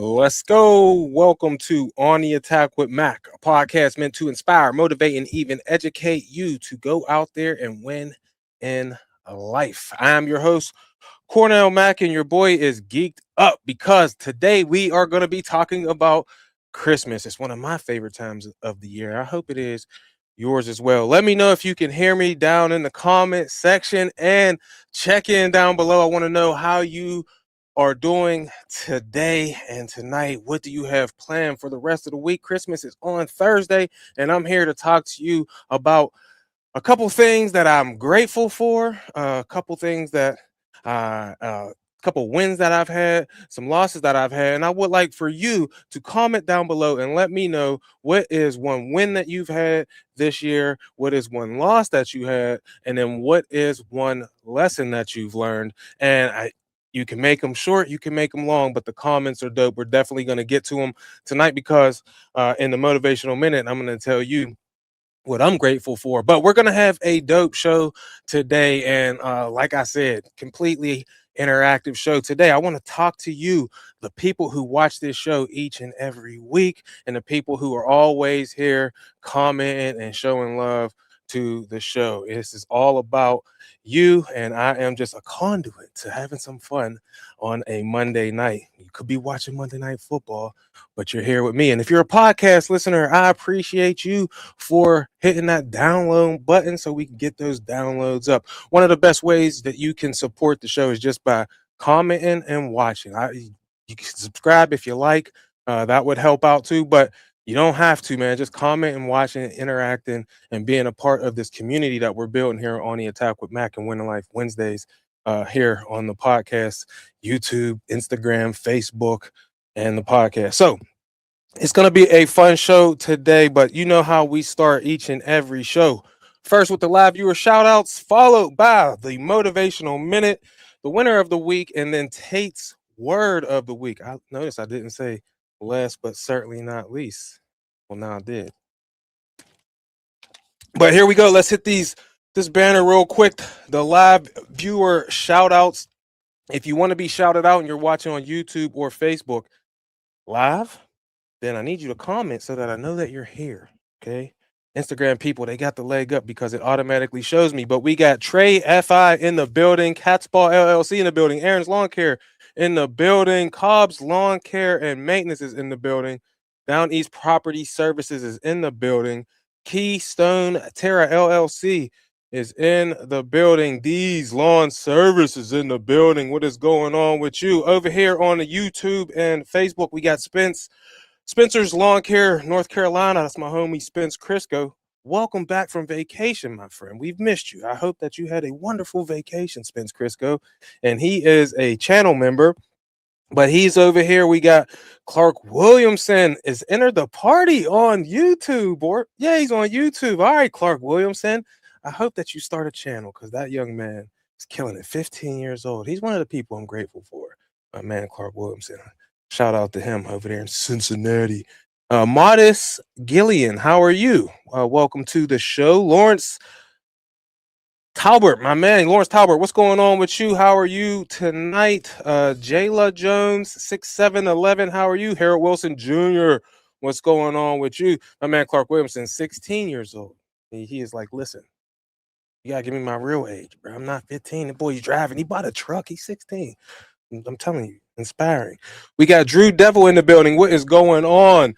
Let's go. Welcome to On the Attack with Mac, a podcast meant to inspire, motivate, and even educate you to go out there and win in life. I am your host, Cornell Mack, and your boy is geeked up because today we are going to be talking about Christmas. It's one of my favorite times of the year. I hope it is yours as well. Let me know if you can hear me down in the comment section and check in down below. I want to know how you are doing today and tonight. What do you have planned for the rest of the week? Christmas is on Thursday, and I'm here to talk to you about a couple things that I'm grateful for, a couple things that couple wins that I've had, some losses that I've had, and I would like for you to comment down below and let me know what is one win that you've had this year, what is one loss that you had, and then what is one lesson that you've learned. You can make them short, you can make them long, but the comments are dope. We're definitely going to get to them tonight because in the motivational minute, I'm going to tell you what I'm grateful for. But we're gonna have a dope show today, and like I said, completely interactive show today. I want to talk to you, the people who watch this show each and every week, and the people who are always here commenting and showing love to the show. This is all about you, and I am just a conduit to having some fun on a Monday night. You could be watching Monday Night Football, but you're here with me. And if you're a podcast listener, I appreciate you for hitting that download button so we can get those downloads up. One of the best ways that you can support the show is just by commenting and watching. You can subscribe if you like. That would help out too, but you don't have to, man. Just comment and watching, interacting, and being a part of this community that we're building here on the Attack with Mac and Winning Life Wednesdays here on the podcast, YouTube, Instagram, Facebook, and the podcast. So it's going to be a fun show today, but you know how we start each and every show. First with the live viewer shout outs, followed by the motivational minute, the winner of the week, and then Tate's word of the week. I noticed I didn't say last, but certainly not least. Well, now I did. But here we go. Let's hit this banner real quick. The live viewer shout outs. If you want to be shouted out and you're watching on YouTube or Facebook live, then I need you to comment so that I know that you're here. Okay. Instagram people, they got the leg up because it automatically shows me. But we got Trey FI in the building, Catspaw LLC in the building, Aaron's Lawn Care in the building, Cobb's Lawn Care and Maintenance is in the building, Down East Property Services is in the building, Keystone Terra LLC is in the building, These Lawn Service is in the building. What is going on with you? Over here on the YouTube and Facebook, we got Spencer's Lawn Care, North Carolina. That's my homie, Spence Crisco. Welcome back from vacation, my friend. We've missed you. I hope that you had a wonderful vacation, Spence Crisco. And he is a channel member, but he's over here. We got Clark Williamson is entered the party on YouTube. Yeah, he's on YouTube. All right, Clark Williamson. I hope that you start a channel because that young man is killing it. 15 years old. He's one of the people I'm grateful for. My man, Clark Williamson. Shout out to him over there in Cincinnati. Modest Gillian, how are you? Welcome to the show. Lawrence Talbert, my man, Lawrence Talbert, what's going on with you? How are you tonight? Jayla Jones, 6711, how are you? Harold Wilson Jr., what's going on with you? My man, Clark Williamson, 16 years old. He is like, listen, you gotta give me my real age, bro. I'm not 15. The boy, he's driving. He bought a truck. He's 16. I'm telling you, inspiring. We got Drew Devil in the building. What is going on?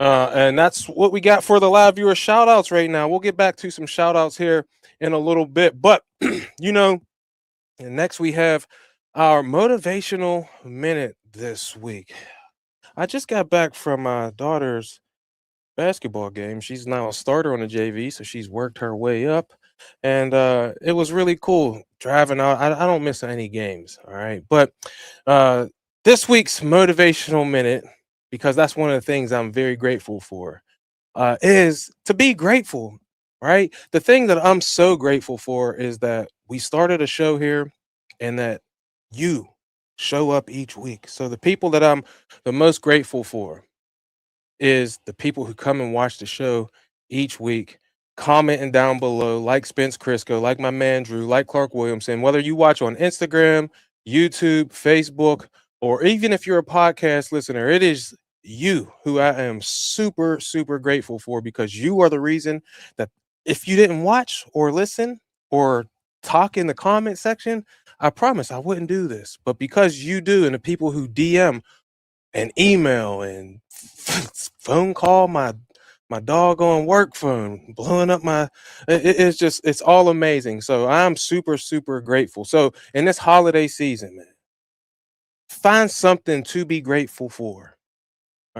And that's what we got for the live viewer shout outs right now. We'll get back to some shout outs here in a little bit. But, and next we have our motivational minute this week. I just got back from my daughter's basketball game. She's now a starter on the JV, so she's worked her way up. And it was really cool driving out. I don't miss any games. All right. But this week's motivational minute, because that's one of the things I'm very grateful for, is to be grateful. Right. The thing that I'm so grateful for is that we started a show here and that you show up each week. So the people that I'm the most grateful for is the people who come and watch the show each week, commenting down below, like Spence Crisco, like my man Drew, like Clark Williamson, whether you watch on Instagram, YouTube, Facebook, or even if you're a podcast listener, it is you who I am super, super grateful for, because you are the reason that if you didn't watch or listen or talk in the comment section, I promise I wouldn't do this. But because you do, and the people who DM and email and phone call my doggone work phone, blowing up my it's just, it's all amazing. So I'm super, super grateful. So in this holiday season, man, find something to be grateful for.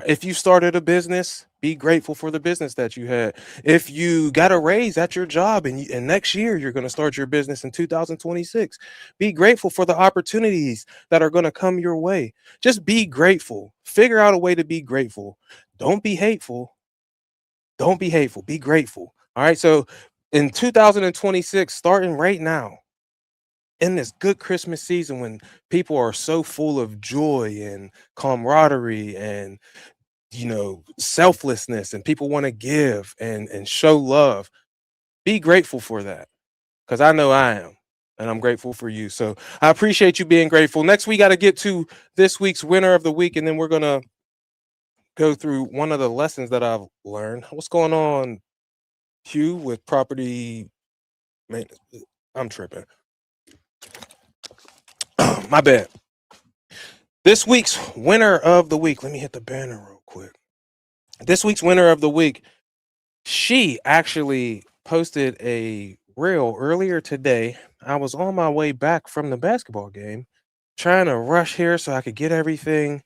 If you started a business, be grateful for the business that you had. If you got a raise at your job, and next year you're going to start your business in 2026, be grateful for the opportunities that are going to come your way. Just be grateful. Figure out a way to be grateful. Don't be hateful. Don't be hateful. Be grateful. All right. So in 2026, starting right now, in this good Christmas season when people are so full of joy and camaraderie and selflessness, and people want to give and show love, be grateful for that, because I know I am, and I'm grateful for you. So I appreciate you being grateful. Next, we got to get to this week's winner of the week, and then we're gonna go through one of the lessons that I've learned. What's going on, Hugh, with property maintenance? I'm tripping. My bad. This week's winner of the week, let me hit the banner real quick. This week's winner of the week, she actually posted a reel earlier today. I was on my way back from the basketball game, trying to rush here so I could get everything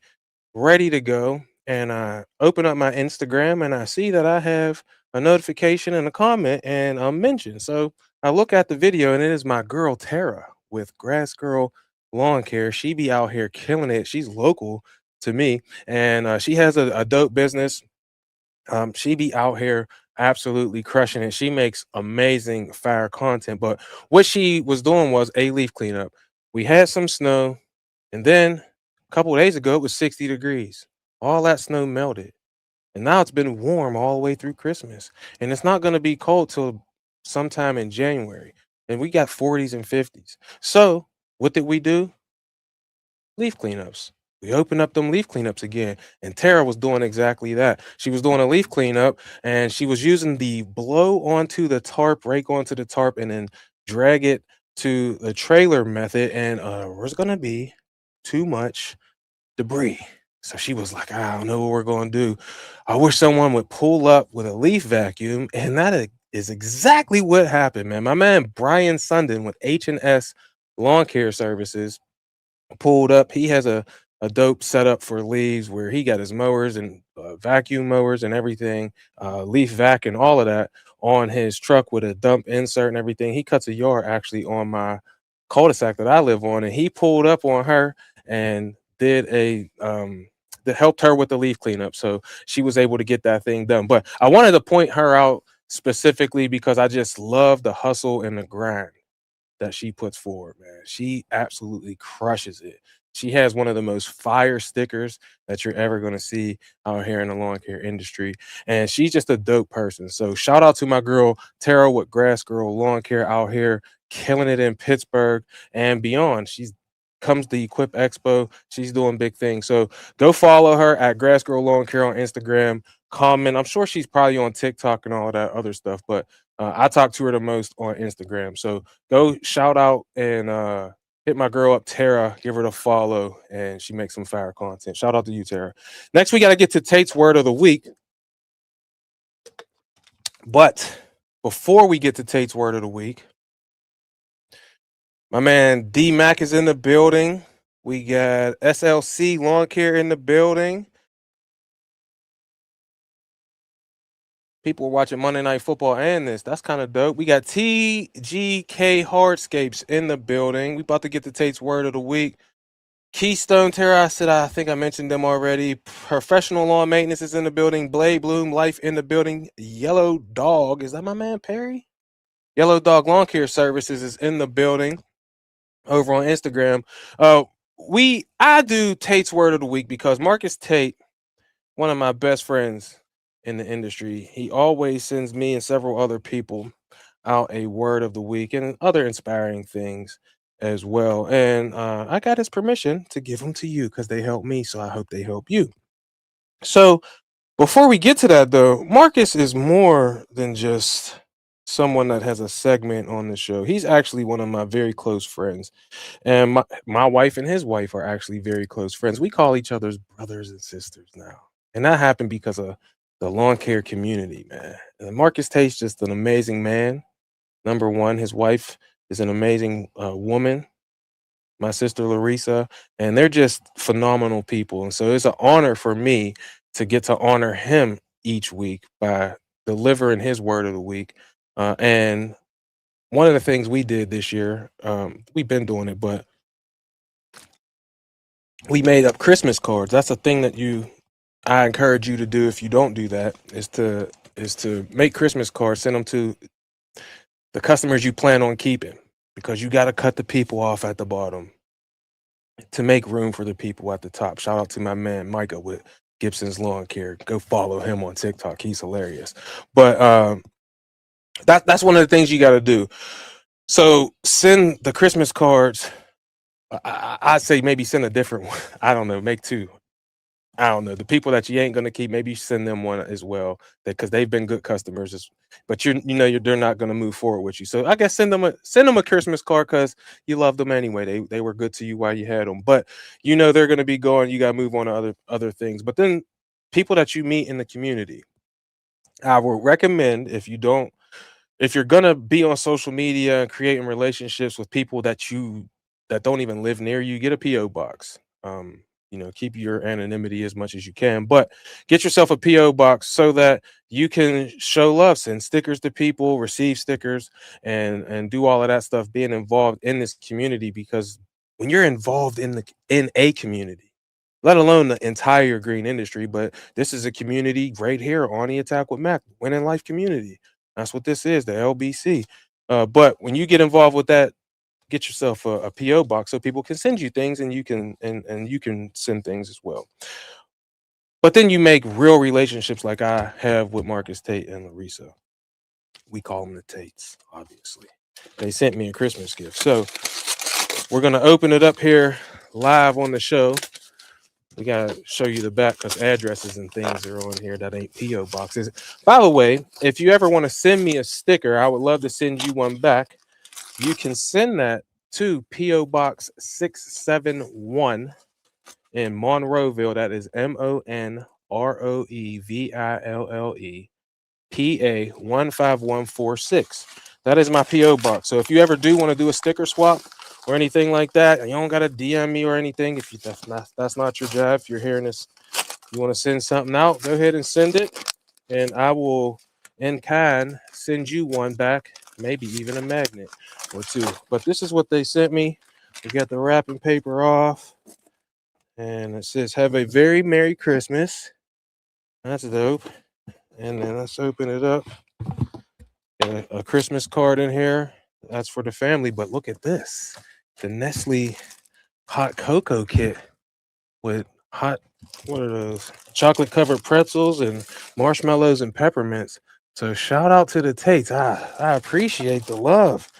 ready to go. And I open up my Instagram and I see that I have a notification and a comment and a mention. So I look at the video, and it is my girl Tara with Grass Girl Lawn Care. She be out here killing it. She's local to me, and she has a dope business. She be out here absolutely crushing it. She makes amazing fire content. But what she was doing was a leaf cleanup. We had some snow, and then a couple of days ago it was 60 degrees. All that snow melted. And now it's been warm all the way through Christmas. And it's not going to be cold till sometime in January. And we got 40s and 50s. So what did we do? Leaf cleanups. We opened up them leaf cleanups again. And Tara was doing exactly that. She was doing a leaf cleanup, and she was using the blow onto the tarp, rake onto the tarp, and then drag it to the trailer method. And there's going to be too much debris. So she was like, I don't know what we're going to do. I wish someone would pull up with a leaf vacuum. And is exactly what happened, man. My man Brian Sundin with H&S Lawn Care Services pulled up. He has a dope setup for leaves where he got his mowers and vacuum mowers and everything, leaf vac and all of that on his truck with a dump insert and everything. He cuts a yard actually on my cul-de-sac that I live on, and he pulled up on her and did that helped her with the leaf cleanup. So she was able to get that thing done. But I wanted to point her out specifically because I just love the hustle and the grind that she puts forward, man. She absolutely crushes it. She has one of the most fire stickers that you're ever going to see out here in the lawn care industry. And she's just a dope person. So shout out to my girl Tara with Grass Girl Lawn Care out here killing it in Pittsburgh and beyond. She's comes to Equip Expo. She's doing big things. So go follow her at Grass Girl Lawn Care on Instagram. Comment. I'm sure she's probably on TikTok and all that other stuff, but I talk to her the most on Instagram. So go shout out and hit my girl up, Tara. Give her the follow, and she makes some fire content. Shout out to you, Tara. Next, we got to get to Tate's word of the week. But before we get to Tate's word of the week, my man D Mac is in the building. We got SLC Lawn Care in the building. People are watching Monday Night Football and this. That's kind of dope. We got TGK Hardscapes in the building. We about to get to Tate's word of the week. Keystone Terra, I think I mentioned them already. Professional Lawn Maintenance is in the building. Blade Bloom Life in the building. Yellow Dog, is that my man Perry? Yellow Dog Lawn Care Services is in the building over on Instagram. I do Tate's word of the week because Marcus Tate, one of my best friends in the industry, he always sends me and several other people out a word of the week and other inspiring things. as well. And I got his permission to give them to you because they helped me. So I hope they help you. So before we get to that, though, Marcus is more than just someone that has a segment on the show. He's actually one of my very close friends. And my wife and his wife are actually very close friends. We call each other's brothers and sisters now. And that happened because of the lawn care community, man. And Marcus Tate's just an amazing man. Number one, his wife is an amazing woman, my sister Larissa, and they're just phenomenal people. And so it's an honor for me to get to honor him each week by delivering his word of the week. And one of the things we did this year, we've been doing it, but we made up Christmas cards. That's a thing that I encourage you to do if you don't do that, is to make Christmas cards, send them to the customers you plan on keeping, because you got to cut the people off at the bottom to make room for the people at the top. Shout out to my man Micah with Gibson's Lawn Care. Go follow him on TikTok. He's hilarious. But that's one of the things you got to do. So send the Christmas cards. I'd say maybe send a different one. I don't know. Make two. I don't know. The people that you ain't gonna keep, maybe you send them one as well, because they've been good customers. But they're not gonna move forward with you. So I guess send them a Christmas card because you love them anyway. They were good to you while you had them. But they're gonna be going. You gotta move on to other things. But then people that you meet in the community, I would recommend, if you're gonna be on social media and creating relationships with people that don't even live near you, get a PO box. Keep your anonymity as much as you can, but get yourself a PO box so that you can show love, send stickers to people, receive stickers, and do all of that stuff. Being involved in this community, because when you're involved in a community, let alone the entire green industry, but this is a community right here on the Attack with Mac, Winning Life community. That's what this is, the LBC. But when you get involved with that, get yourself a PO box so people can send you things, and you can send things as well. But then you make real relationships like I have with Marcus Tate and Larissa. We call them the Tates, obviously. They sent me a Christmas gift. So we're going to open it up here live on the show. We got to show you the back because addresses and things are on here that ain't PO boxes. By the way, if you ever want to send me a sticker, I would love to send you one back. You can send that to PO Box 671 in Monroeville. That is MONROEVILLE, PA 15146. That is my PO box. So if you ever do want to do a sticker swap or anything like that, you don't got to DM me or anything. If that's not your job, if you're hearing this, you want to send something out, go ahead and send it, and I will in kind send you one back, maybe even a magnet or two. But this is what they sent me. We got the wrapping paper off, and it says, "Have a very Merry Christmas." That's dope. And then let's open it up. Got a Christmas card in here. That's for the family. But look at this. The Nestle hot cocoa kit with what are those? Chocolate covered pretzels and marshmallows and peppermints. So shout out to the Tates. I appreciate the love.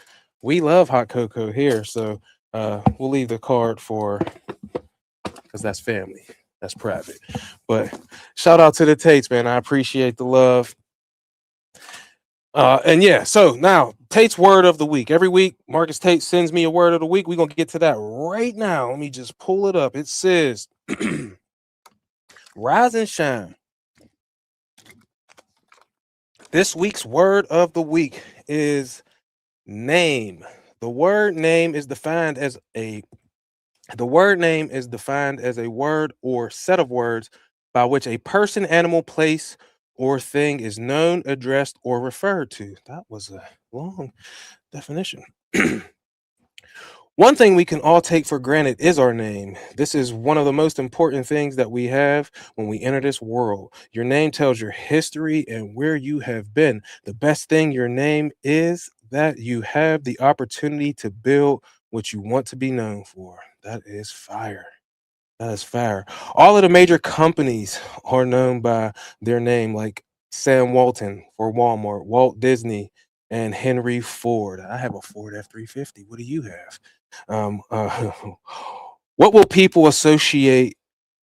We love hot cocoa here. So we'll leave the card because that's family. That's private. But shout out to the Tates, man. I appreciate the love. And yeah, so now Tate's word of the week. Every week, Marcus Tate sends me a word of the week. We're gonna get to that right now. Let me just pull it up. It says rise and shine. This week's word of the week is name. The word name is defined as a word or set of words by which a person, animal, place, or thing is known, addressed, or referred to. That was a long definition. One thing we can all take for granted is our name. This is one of the most important things that we have when we enter this world. Your name tells your history and where you have been. The best thing your name is that you have the opportunity to build what you want to be known for. That is fire. That is fire. All of the major companies are known by their name, like Sam Walton for Walmart, Walt Disney, and Henry Ford. I have a Ford F-350. What do you have? Um, uh, what will people associate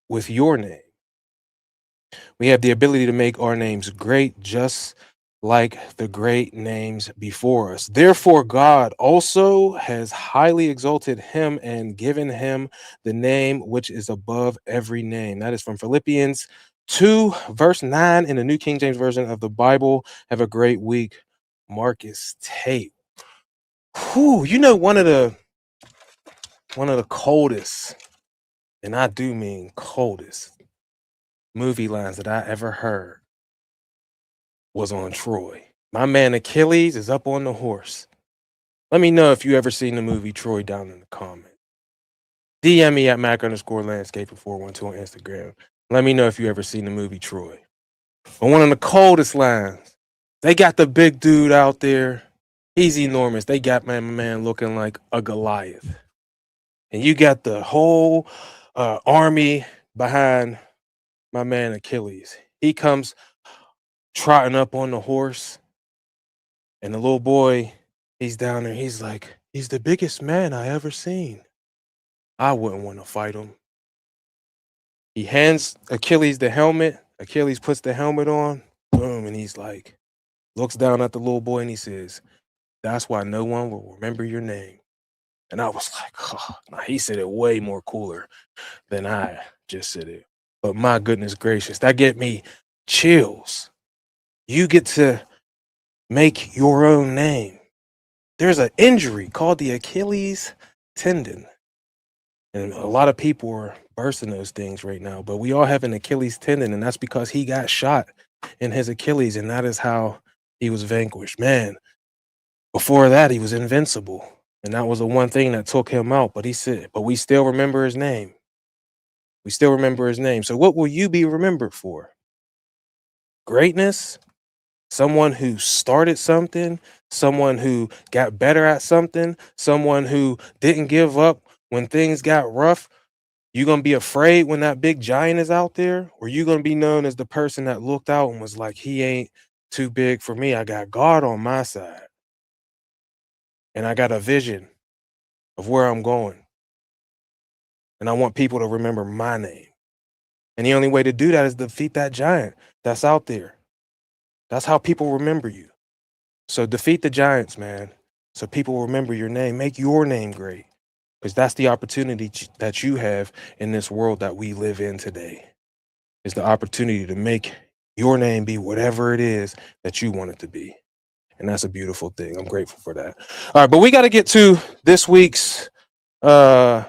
with your name? We have the ability to make our names great, just like the great names before us. Therefore, God also has highly exalted him and given him the name which is above every name. That is from Philippians 2, verse 9 in the New King James Version of the Bible. Have a great week. Marcus Tate. Whew, one of the coldest, and I do mean coldest, movie lines that I ever heard was on Troy. My man Achilles is up on the horse. Let me know if you ever seen the movie Troy down in the comment. DM me at Mac_landscape412 on Instagram. Let me know if you ever seen the movie Troy. But one of the coldest lines, they got the big dude out there. He's enormous. They got my man looking like a Goliath. And you got the whole army behind my man Achilles. He comes trotting up on the horse, and the little boy, he's down there. He's like, he's the biggest man I ever seen. I wouldn't want to fight him. He hands Achilles the helmet. Achilles puts the helmet on. Boom. And he's like, looks down at the little boy and he says, that's why no one will remember your name. And I was like, oh, nah, he said it way more cooler than I just said it. But my goodness gracious, that get me chills. You get to make your own name. There's an injury called the Achilles tendon. And a lot of people are bursting those things right now, but we all have an Achilles tendon, and that's because he got shot in his Achilles, and that is how he was vanquished. Man, before that, he was invincible, and that was the one thing that took him out. But he said, but we still remember his name. We still remember his name. So what will you be remembered for? Greatness? Someone who started something, someone who got better at something, someone who didn't give up when things got rough. You gonna be afraid when that big giant is out there, or you gonna be known as the person that looked out and was like, he ain't too big for me. I got God on my side, and I got a vision of where I'm going, and I want people to remember my name. And the only way to do that is defeat that giant that's out there. That's how people remember you. So defeat the giants, man. So people remember your name. Make your name great, because that's the opportunity that you have in this world that we live in today. Is the opportunity to make your name be whatever it is that you want it to be. And that's a beautiful thing. I'm grateful for that. All right, but we got to get to this week's show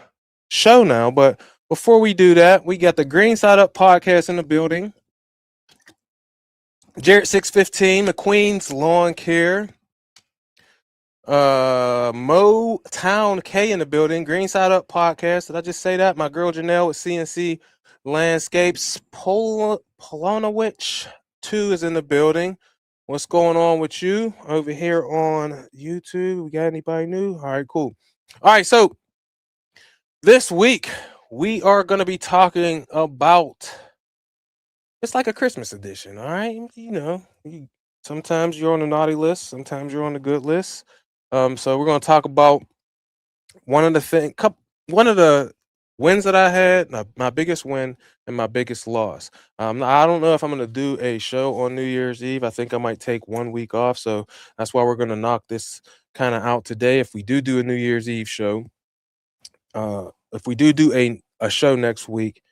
now. But before we do that, we got the Green Side Up podcast in the building. Jared 615, McQueen's Lawn Care. Mo Town K in the building. Green Side Up podcast. Did I just say that? My girl Janelle with CNC Landscapes. Polonowicz 2 is in the building. What's going on with you over here on YouTube? We got anybody new? All right, cool. All right, so this week we are going to be talking about, it's like a Christmas edition. All right, you know, sometimes you're on the naughty list, sometimes you're on the good list. So we're going to talk about one of the wins that I had, my biggest win and my biggest loss. I don't know if I'm going to do a show on New Year's Eve. I think I might take 1 week off, so that's why we're going to knock this kind of out today. If we do a New Year's Eve show, if we do a show next week,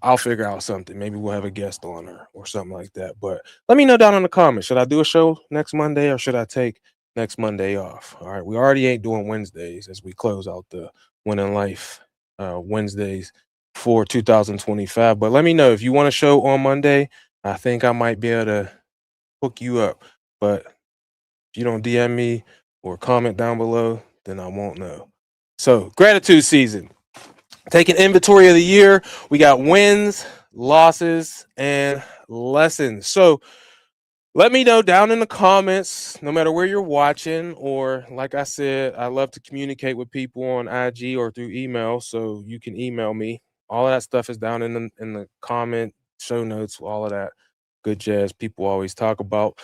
I'll figure out something. Maybe we'll have a guest on or something like that. But let me know down in the comments. Should I do a show next Monday, or should I take next Monday off? All right. We already ain't doing Wednesdays as we close out the Winning Life Wednesdays for 2025. But let me know if you want a show on Monday. I think I might be able to hook you up. But if you don't DM me or comment down below, then I won't know. So gratitude season. Taking inventory of the year, we got wins, losses, and lessons. So let me know down in the comments, no matter where you're watching, or like I said, I love to communicate with people on IG or through email, so you can email me. All of that stuff is down in the comment, show notes, all of that good jazz people always talk about.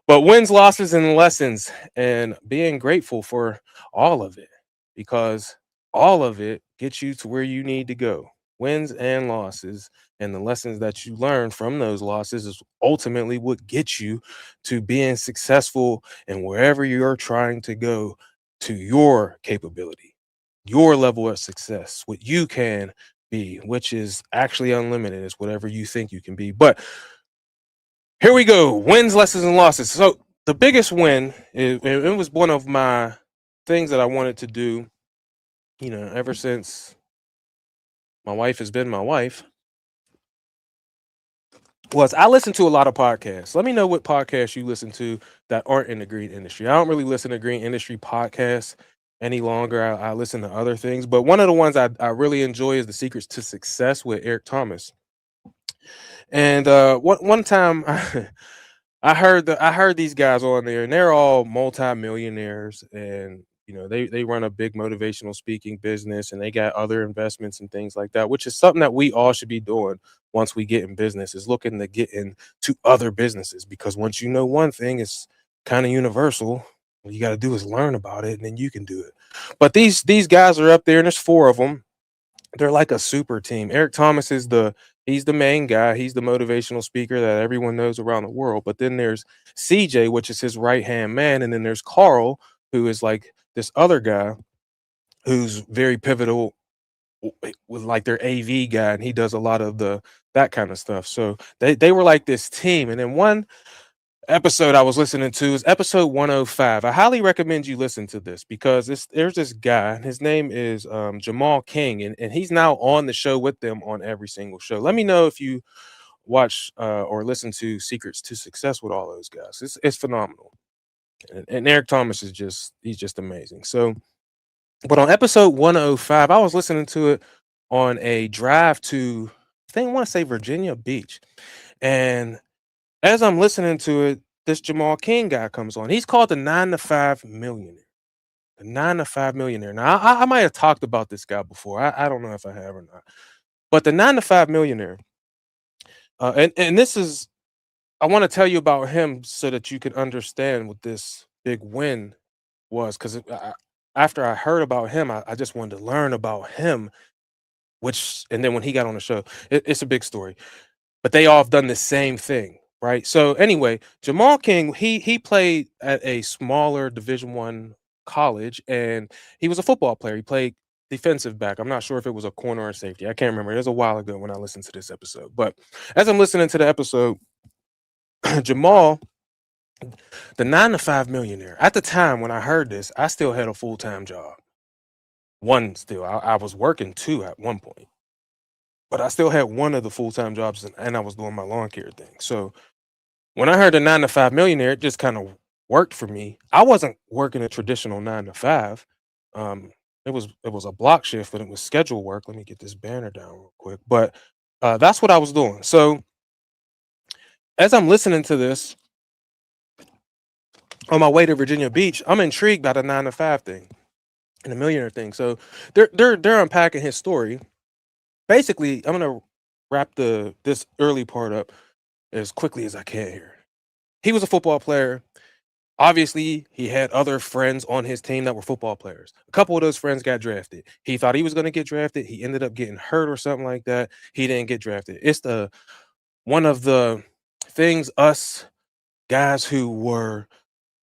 But wins, losses, and lessons, and being grateful for all of it. because all of it gets you to where you need to go. Wins and losses, and the lessons that you learn from those losses is ultimately what gets you to being successful and wherever you're trying to go to your capability, your level of success, what you can be, which is actually unlimited, is whatever you think you can be. But here we go, wins, lessons, and losses. So the biggest win, it was one of my things that I wanted to do, ever since my wife has been my wife, was I listen to a lot of podcasts. Let me know what podcasts you listen to that aren't in the green industry. I don't really listen to green industry podcasts any longer. I listen to other things, but one of the ones I really enjoy is The Secrets to Success with Eric Thomas. And one time I heard these guys on there, and they're all multimillionaires, and they run a big motivational speaking business, and they got other investments and things like that, which is something that we all should be doing once we get in business, is looking to get into other businesses, because once you know one thing, it's kind of universal. What you got to do is learn about it, and then you can do it. But these guys are up there, and there's four of them. They're like a super team. Eric Thomas is he's the main guy. He's the motivational speaker that everyone knows around the world. But then there's CJ, which is his right-hand man, and then there's Carl, who is like this other guy who's very pivotal with like their AV guy, and he does a lot of that kind of stuff. So they were like this team. And then one episode I was listening to is episode 105. I highly recommend you listen to this, because there's this guy, and his name is Jamal King, and he's now on the show with them on every single show. Let me know if you watch or listen to Secrets to Success with all those guys. It's phenomenal. And Eric Thomas he's just amazing. So, but on episode 105, I was listening to it on a drive to, I want to say, Virginia Beach. And as I'm listening to it, this Jamal King guy comes on. He's called the 9 to 5 Millionaire. The 9 to 5 Millionaire. Now, I might have talked about this guy before. I don't know if I have or not. But the 9 to 5 Millionaire, and this is, I want to tell you about him so that you can understand what this big win was. Because after I heard about him, I just wanted to learn about him, and then when he got on the show, it's a big story. But they all have done the same thing, right? So anyway, Jamal King, he played at a smaller Division 1 college, and he was a football player. He played defensive back. I'm not sure if it was a corner or safety. I can't remember. It was a while ago when I listened to this episode. But as I'm listening to the episode, Jamal, the 9 to 5 Millionaire. At the time when I heard this, I still had a full-time job. One still. I was working two at one point. But I still had one of the full-time jobs, and I was doing my lawn care thing. So when I heard the 9 to 5 Millionaire, it just kind of worked for me. I wasn't working a traditional 9 to 5. Um, it was a block shift, but it was schedule work. Let me get this banner down real quick. But that's what I was doing. So as I'm listening to this on my way to Virginia Beach, I'm intrigued by the 9 to 5 thing and the millionaire thing. So they're unpacking his story. Basically, I'm gonna wrap this early part up as quickly as I can here. He was a football player. Obviously, he had other friends on his team that were football players. A couple of those friends got drafted. He thought he was going to get drafted. He ended up getting hurt or something like that. He didn't get drafted. It's one of the things us guys who were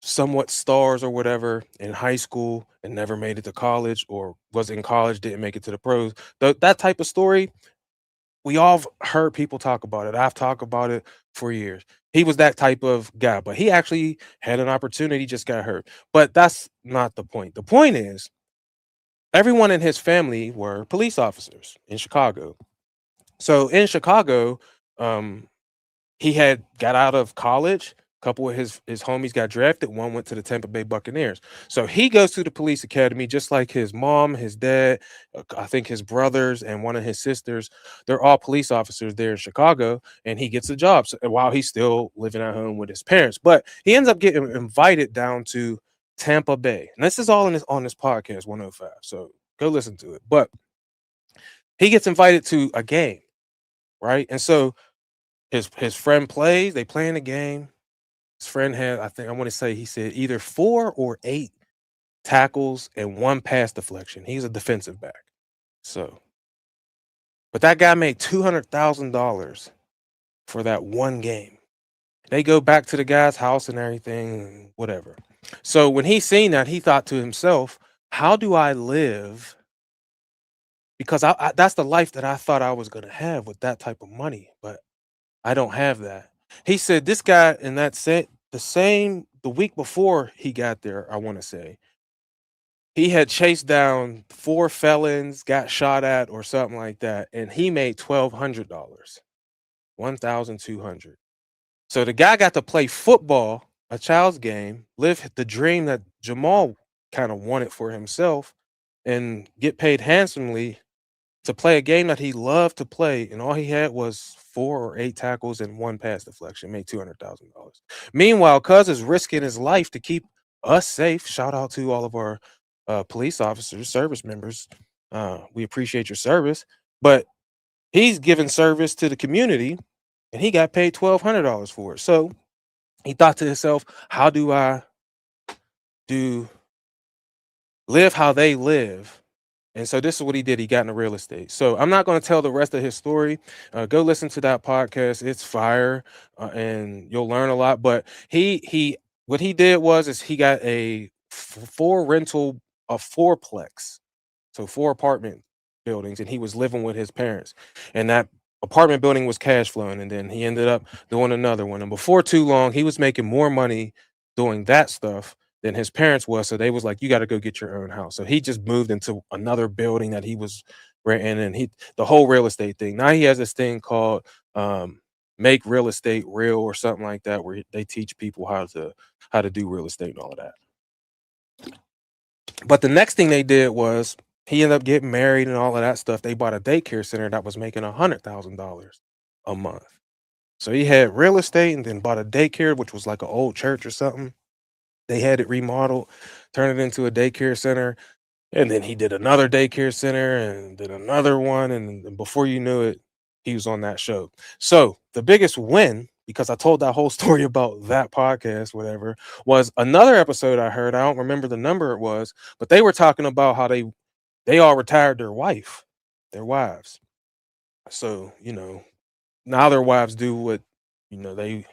somewhat stars or whatever in high school and never made it to college, or was in college, didn't make it to the pros. That type of story, we all heard people talk about it. I've talked about it for years. He was that type of guy, but he actually had an opportunity, just got hurt. But that's not the point. The point is, everyone in his family were police officers in Chicago. So in Chicago, um, he had got out of college. A couple of his homies got drafted. One went to the Tampa Bay Buccaneers. So he goes to the police academy, just like his mom, his dad, I think his brothers, and one of his sisters. They're all police officers there in Chicago, and he gets a job while he's still living at home with his parents. But he ends up getting invited down to Tampa Bay, and this is all on this podcast 105. So go listen to it. But he gets invited to a game, right? And so his friend plays. They play in the game. His friend had, I think, I want to say, he said either 4 or 8 tackles, and 1 pass deflection. He's a defensive back. So, but that guy made $200,000 for that one game. They go back to the guy's house and everything, whatever. So when he seen that, he thought to himself, how do I live? Because that's the life that I thought I was going to have with that type of money, but I don't have that. He said this guy in that set, the week before he got there, I want to say, he had chased down 4 felons, got shot at or something like that, and he made $1,200, 1,200. So the guy got to play football, a child's game, live the dream that Jamal kind of wanted for himself, and get paid handsomely to play a game that he loved to play. And all he had was 4 or 8 tackles and 1 pass deflection, made $200,000. Meanwhile, Cuz is risking his life to keep us safe. Shout out to all of our police officers, service members. We appreciate your service, but he's giving service to the community and he got paid $1,200 for it. So he thought to himself, how do I live how they live? And so this is what he did. He got into real estate. So I'm not going to tell the rest of his story. Go listen to that podcast. It's fire, and you'll learn a lot. But what he did is he got a fourplex, so 4 apartment buildings, and he was living with his parents. And that apartment building was cash flowing, and then he ended up doing another one. And before too long, he was making more money doing that stuff than his parents was. So they was like, you got to go get your own house. So he just moved into another building that he was renting, and the whole real estate thing. Now he has this thing called Make Real Estate Real or something like that, where they teach people how to do real estate and all of that. But the next thing they did was he ended up getting married and all of that stuff. They bought a daycare center that was making $100,000 a month. So he had real estate and then bought a daycare, which was like an old church or something. They had it remodeled, turned it into a daycare center, and then he did another daycare center and did another one, and before you knew it, he was on that show. So the biggest win, because I told that whole story about that podcast, whatever, was another episode I heard. I don't remember the number it was, but they were talking about how they all retired their wives. So, now their wives do what, they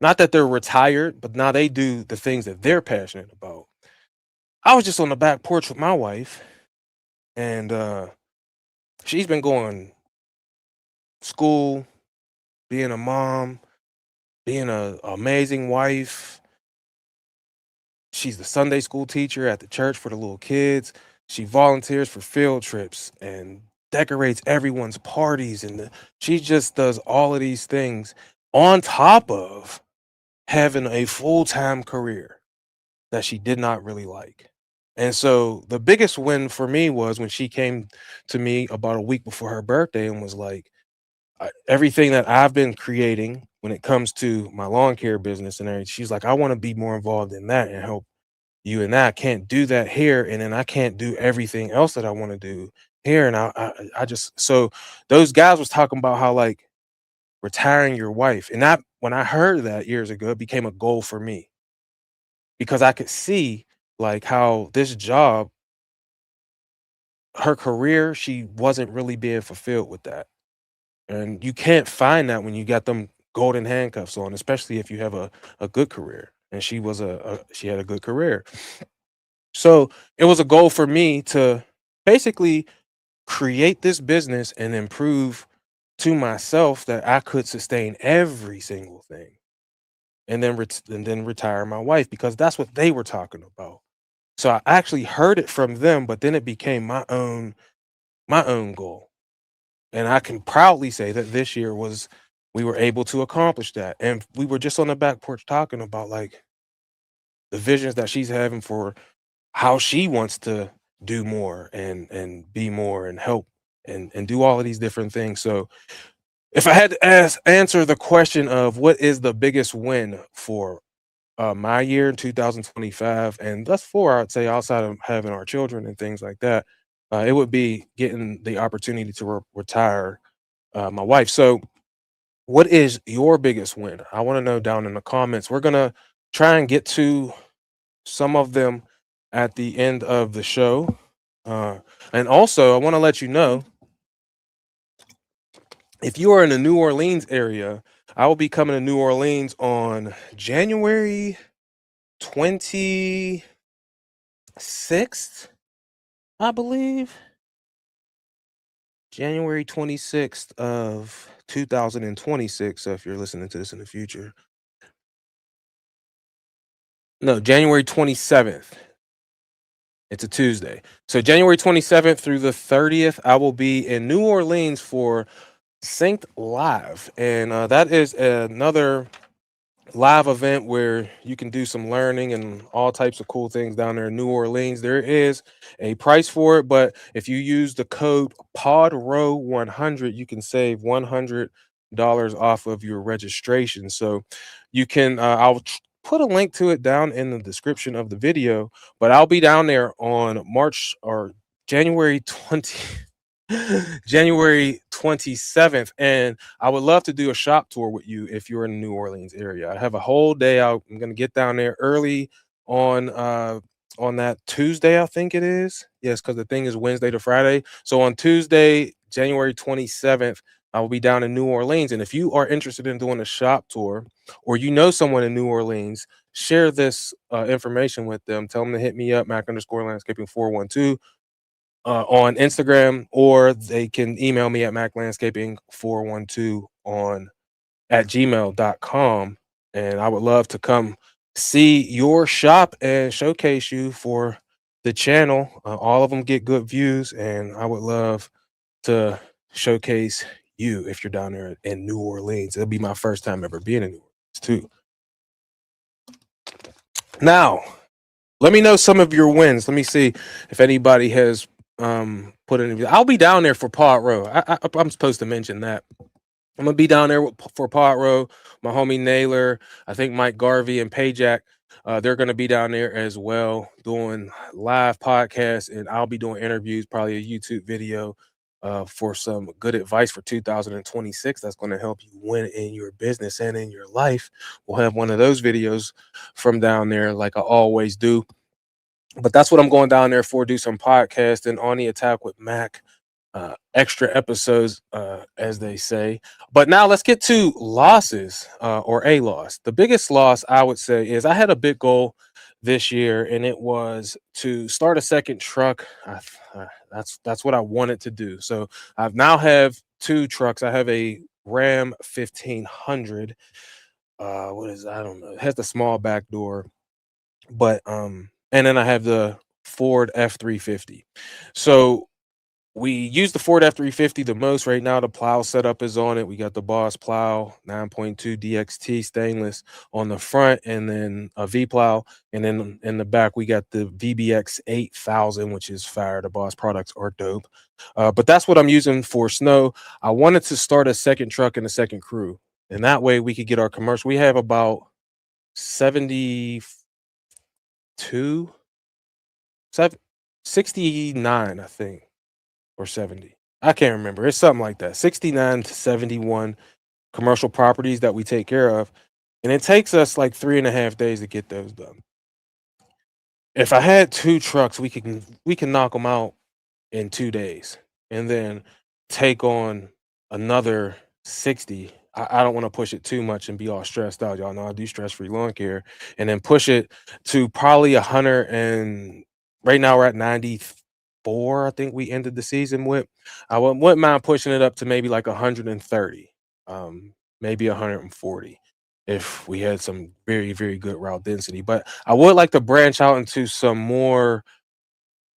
not that they're retired, but now they do the things that they're passionate about. I was just on the back porch with my wife, and she's been going school, being a mom, being an amazing wife. She's the Sunday school teacher at the church for the little kids. She volunteers for field trips and decorates everyone's parties, and she just does all of these things on top of having a full-time career that she did not really like. And so the biggest win for me was when she came to me about a week before her birthday and was like, everything that I've been creating when it comes to my lawn care business and everything, she's like, I want to be more involved in that and help you and that. I can't do that here. And then I can't do everything else that I want to do here. And I just, so those guys was talking about how like retiring your wife. And that, when I heard that years ago, it became a goal for me because I could see like how this job, her career, she wasn't really being fulfilled with that. And you can't find that when you got them golden handcuffs on, especially if you have a good career. And she was she had a good career. So it was a goal for me to basically create this business and improve to myself that I could sustain every single thing and then retire my wife because that's what they were talking about. So I actually heard it from them, but then it became my own goal. And I can proudly say that this year we were able to accomplish that. And we were just on the back porch talking about like the visions that she's having for how she wants to do more and be more and help and do all of these different things. So if I had to answer the question of what is the biggest win for my year in 2025, and thus far, I'd say outside of having our children and things like that, it would be getting the opportunity to retire my wife. So, what is your biggest win? I want to know down in the comments. We're gonna try and get to some of them at the end of the show. Uh, and also, I want to let you know, if you are in the New Orleans area, I will be coming to New Orleans on January 26th, I believe. January 26th of 2026. So if you're listening to this in the future, no, January 27th. It's a Tuesday. So January 27th through the 30th, I will be in New Orleans for Synced Live. And that is another live event where you can do some learning and all types of cool things down there in New Orleans. There is a price for it, but if you use the code PODROW100, you can save $100 off of your registration. So you can, put a link to it down in the description of the video, but I'll be down there on March or January 20. January 27th, and I would love to do a shop tour with you if you're in the New Orleans area. I have a whole day out. I'm gonna get down there early on on that Tuesday, I think it is. Yes, because the thing is Wednesday to Friday. So on Tuesday, January 27th, I will be down in New Orleans. And if you are interested in doing a shop tour or you know someone in New Orleans, share this information with them. Tell them to hit me up, Mac underscore landscaping 412 on Instagram, or they can email me at maclandscaping412 on at gmail.com. And I would love to come see your shop and showcase you for the channel. All of them get good views, and I would love to showcase you if you're down there in New Orleans. It'll be my first time ever being in New Orleans too. Now, let me know some of your wins. Let me see if anybody has put in. I'll be down there for Pod Row. I'm supposed to mention that. I'm gonna be down there for Pod Row. My homie Naylor, I think Mike Garvey and Payjack, they're gonna be down there as well doing live podcasts, and I'll be doing interviews, probably a YouTube video for some good advice for 2026. That's gonna help you win in your business and in your life. We'll have one of those videos from down there, like I always do. But that's what I'm going down there for. Do some podcasting on the attack with Mac, extra episodes, as they say. But now let's get to losses, or a loss. The biggest loss I would say is I had a big goal this year, and it was to start a second truck. That's what I wanted to do. So I've now have two trucks. I have a Ram 1500. What is, I don't know. It has the small back door, but and then I have the Ford F350. So we use the Ford F350 the most right now. The plow setup is on it. We got the Boss plow 9.2 DXT stainless on the front, and then a V plow, and then in the back we got the VBX 8000, which is fire. The Boss products are dope. But that's what I'm using for snow. I wanted to start a second truck and a second crew, and that way we could get our commercial. We have about 72 69, I think, or 70. I can't remember. It's something like that. 69 to 71 commercial properties that we take care of. And it takes us like 3.5 days to get those done. If I had two trucks, we can knock them out in 2 days and then take on another 60. I don't want to push it too much and be all stressed out. Y'all know I do stress-free lawn care, and then push it to probably 100. And right now we're at 94. I think we ended the season with. I wouldn't mind pushing it up to maybe like 130, maybe 140 if we had some very, very good route density. But I would like to branch out into some more,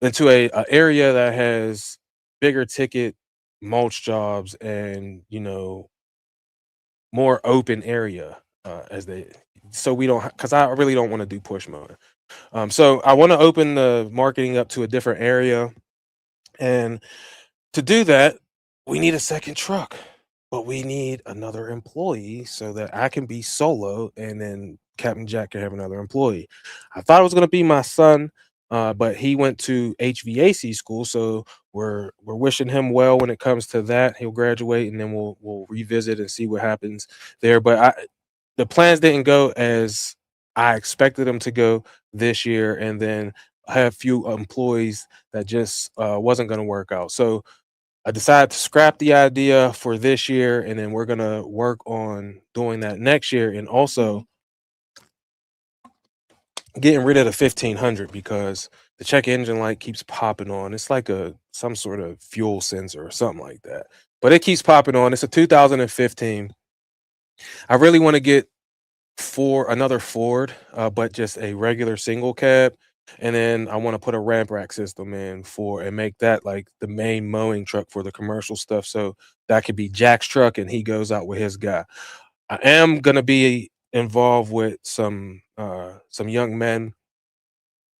into a area that has bigger ticket mulch jobs, and more open area, as they, so we don't, because I really don't want to do push mowing. So I want to open the marketing up to a different area, and to do that we need a second truck, but we need another employee so that I can be solo, and then Captain Jack can have another employee. I thought it was going to be my son, but he went to HVAC school, so we're wishing him well when it comes to that. He'll graduate, and then we'll revisit and see what happens there. But the plans didn't go as I expected them to go this year, and then had a few employees that just wasn't going to work out. So I decided to scrap the idea for this year, and then we're gonna work on doing that next year, and also getting rid of the 1500 because the check engine light keeps popping on. It's like a some sort of fuel sensor or something like that, but it keeps popping on. It's a 2015. I really want to get for another Ford, but just a regular single cab. And then I want to put a ramp rack system in for and make that like the main mowing truck for the commercial stuff. So that could be Jack's truck and he goes out with his guy. I am gonna be involved with some young men,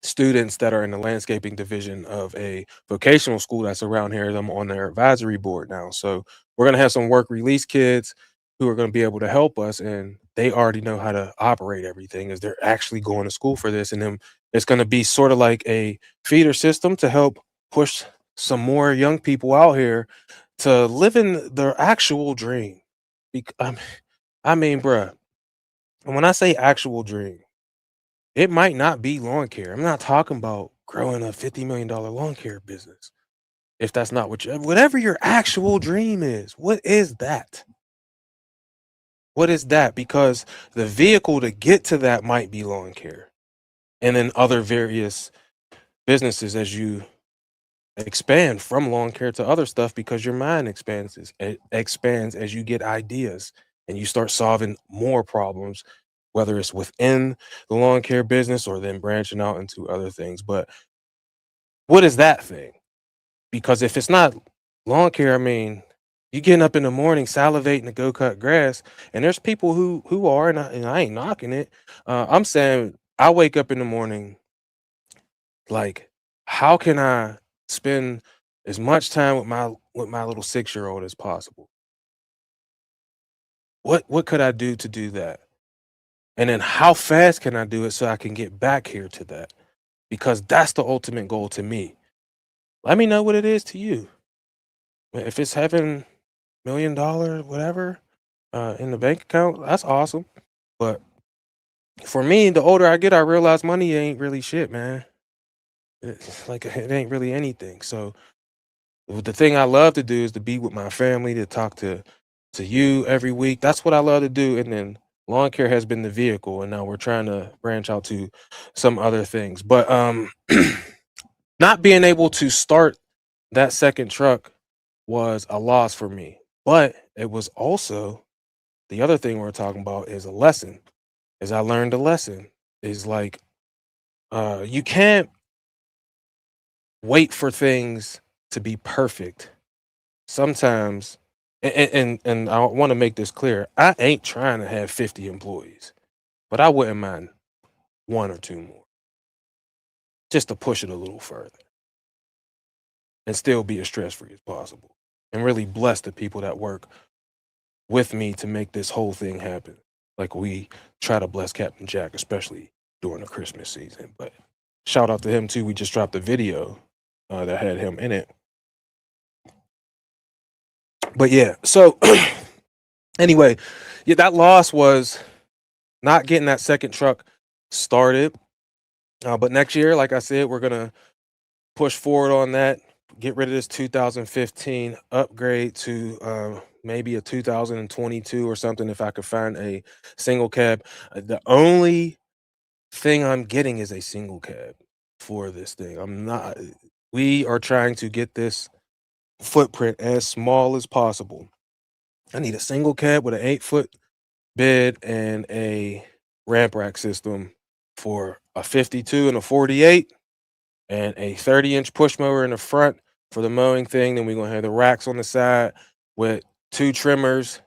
students that are in the landscaping division of a vocational school that's around here. I'm on their advisory board now. So we're gonna have some work release kids who are gonna be able to help us, and they already know how to operate everything as they're actually going to school for this. And then it's gonna be sort of like a feeder system to help push some more young people out here to live in their actual dream. I mean, bruh, when I say actual dream, it might not be lawn care. I'm not talking about growing a $50 million lawn care business. If that's not what you, whatever your actual dream is, what is that? What is that? Because the vehicle to get to that might be lawn care, and then other various businesses as you expand from lawn care to other stuff because your mind expands it expands as you get ideas and you start solving more problems, whether it's within the lawn care business or then branching out into other things. But what is that thing? Because if it's not lawn care, I mean, you getting up in the morning salivating to go cut grass, and there's people who are, and I ain't knocking it. I'm saying I wake up in the morning like, how can I spend as much time with my little 6-year-old as possible? What could I do to do that? And then how fast can I do it so I can get back here to that? Because that's the ultimate goal to me. Let me know what it is to you. If it's having $1 million, whatever, in the bank account, that's awesome. But for me, the older I get, I realize money ain't really shit, man. Like it ain't really anything. So the thing I love to do is to be with my family, to talk to you every week. That's what I love to do. And then lawn care has been the vehicle, and now we're trying to branch out to some other things. But not being able to start that second truck was a loss for me. But it was also the other thing we're talking about is a lesson. Is I learned a lesson. Is like you can't wait for things to be perfect. Sometimes, and I want to make this clear, I ain't trying to have 50 employees, but I wouldn't mind one or two more just to push it a little further and still be as stress free as possible and really bless the people that work with me to make this whole thing happen. Like we try to bless Captain Jack, especially during the Christmas season. But shout out to him too. We just dropped a video that had him in it. But yeah, so anyway, yeah, that loss was not getting that second truck started. But next year, like I said, we're gonna push forward on that. Get rid of this 2015, upgrade to maybe a 2022 or something if I could find a single cab. The only thing I'm getting is a single cab for this thing. I'm not. We are trying to get this footprint as small as possible. I need a single cab with an 8-foot bed and a ramp rack system for a 52 and a 48 and a 30-inch push mower in the front for the mowing thing. Then we're gonna have the racks on the side with 2 trimmers,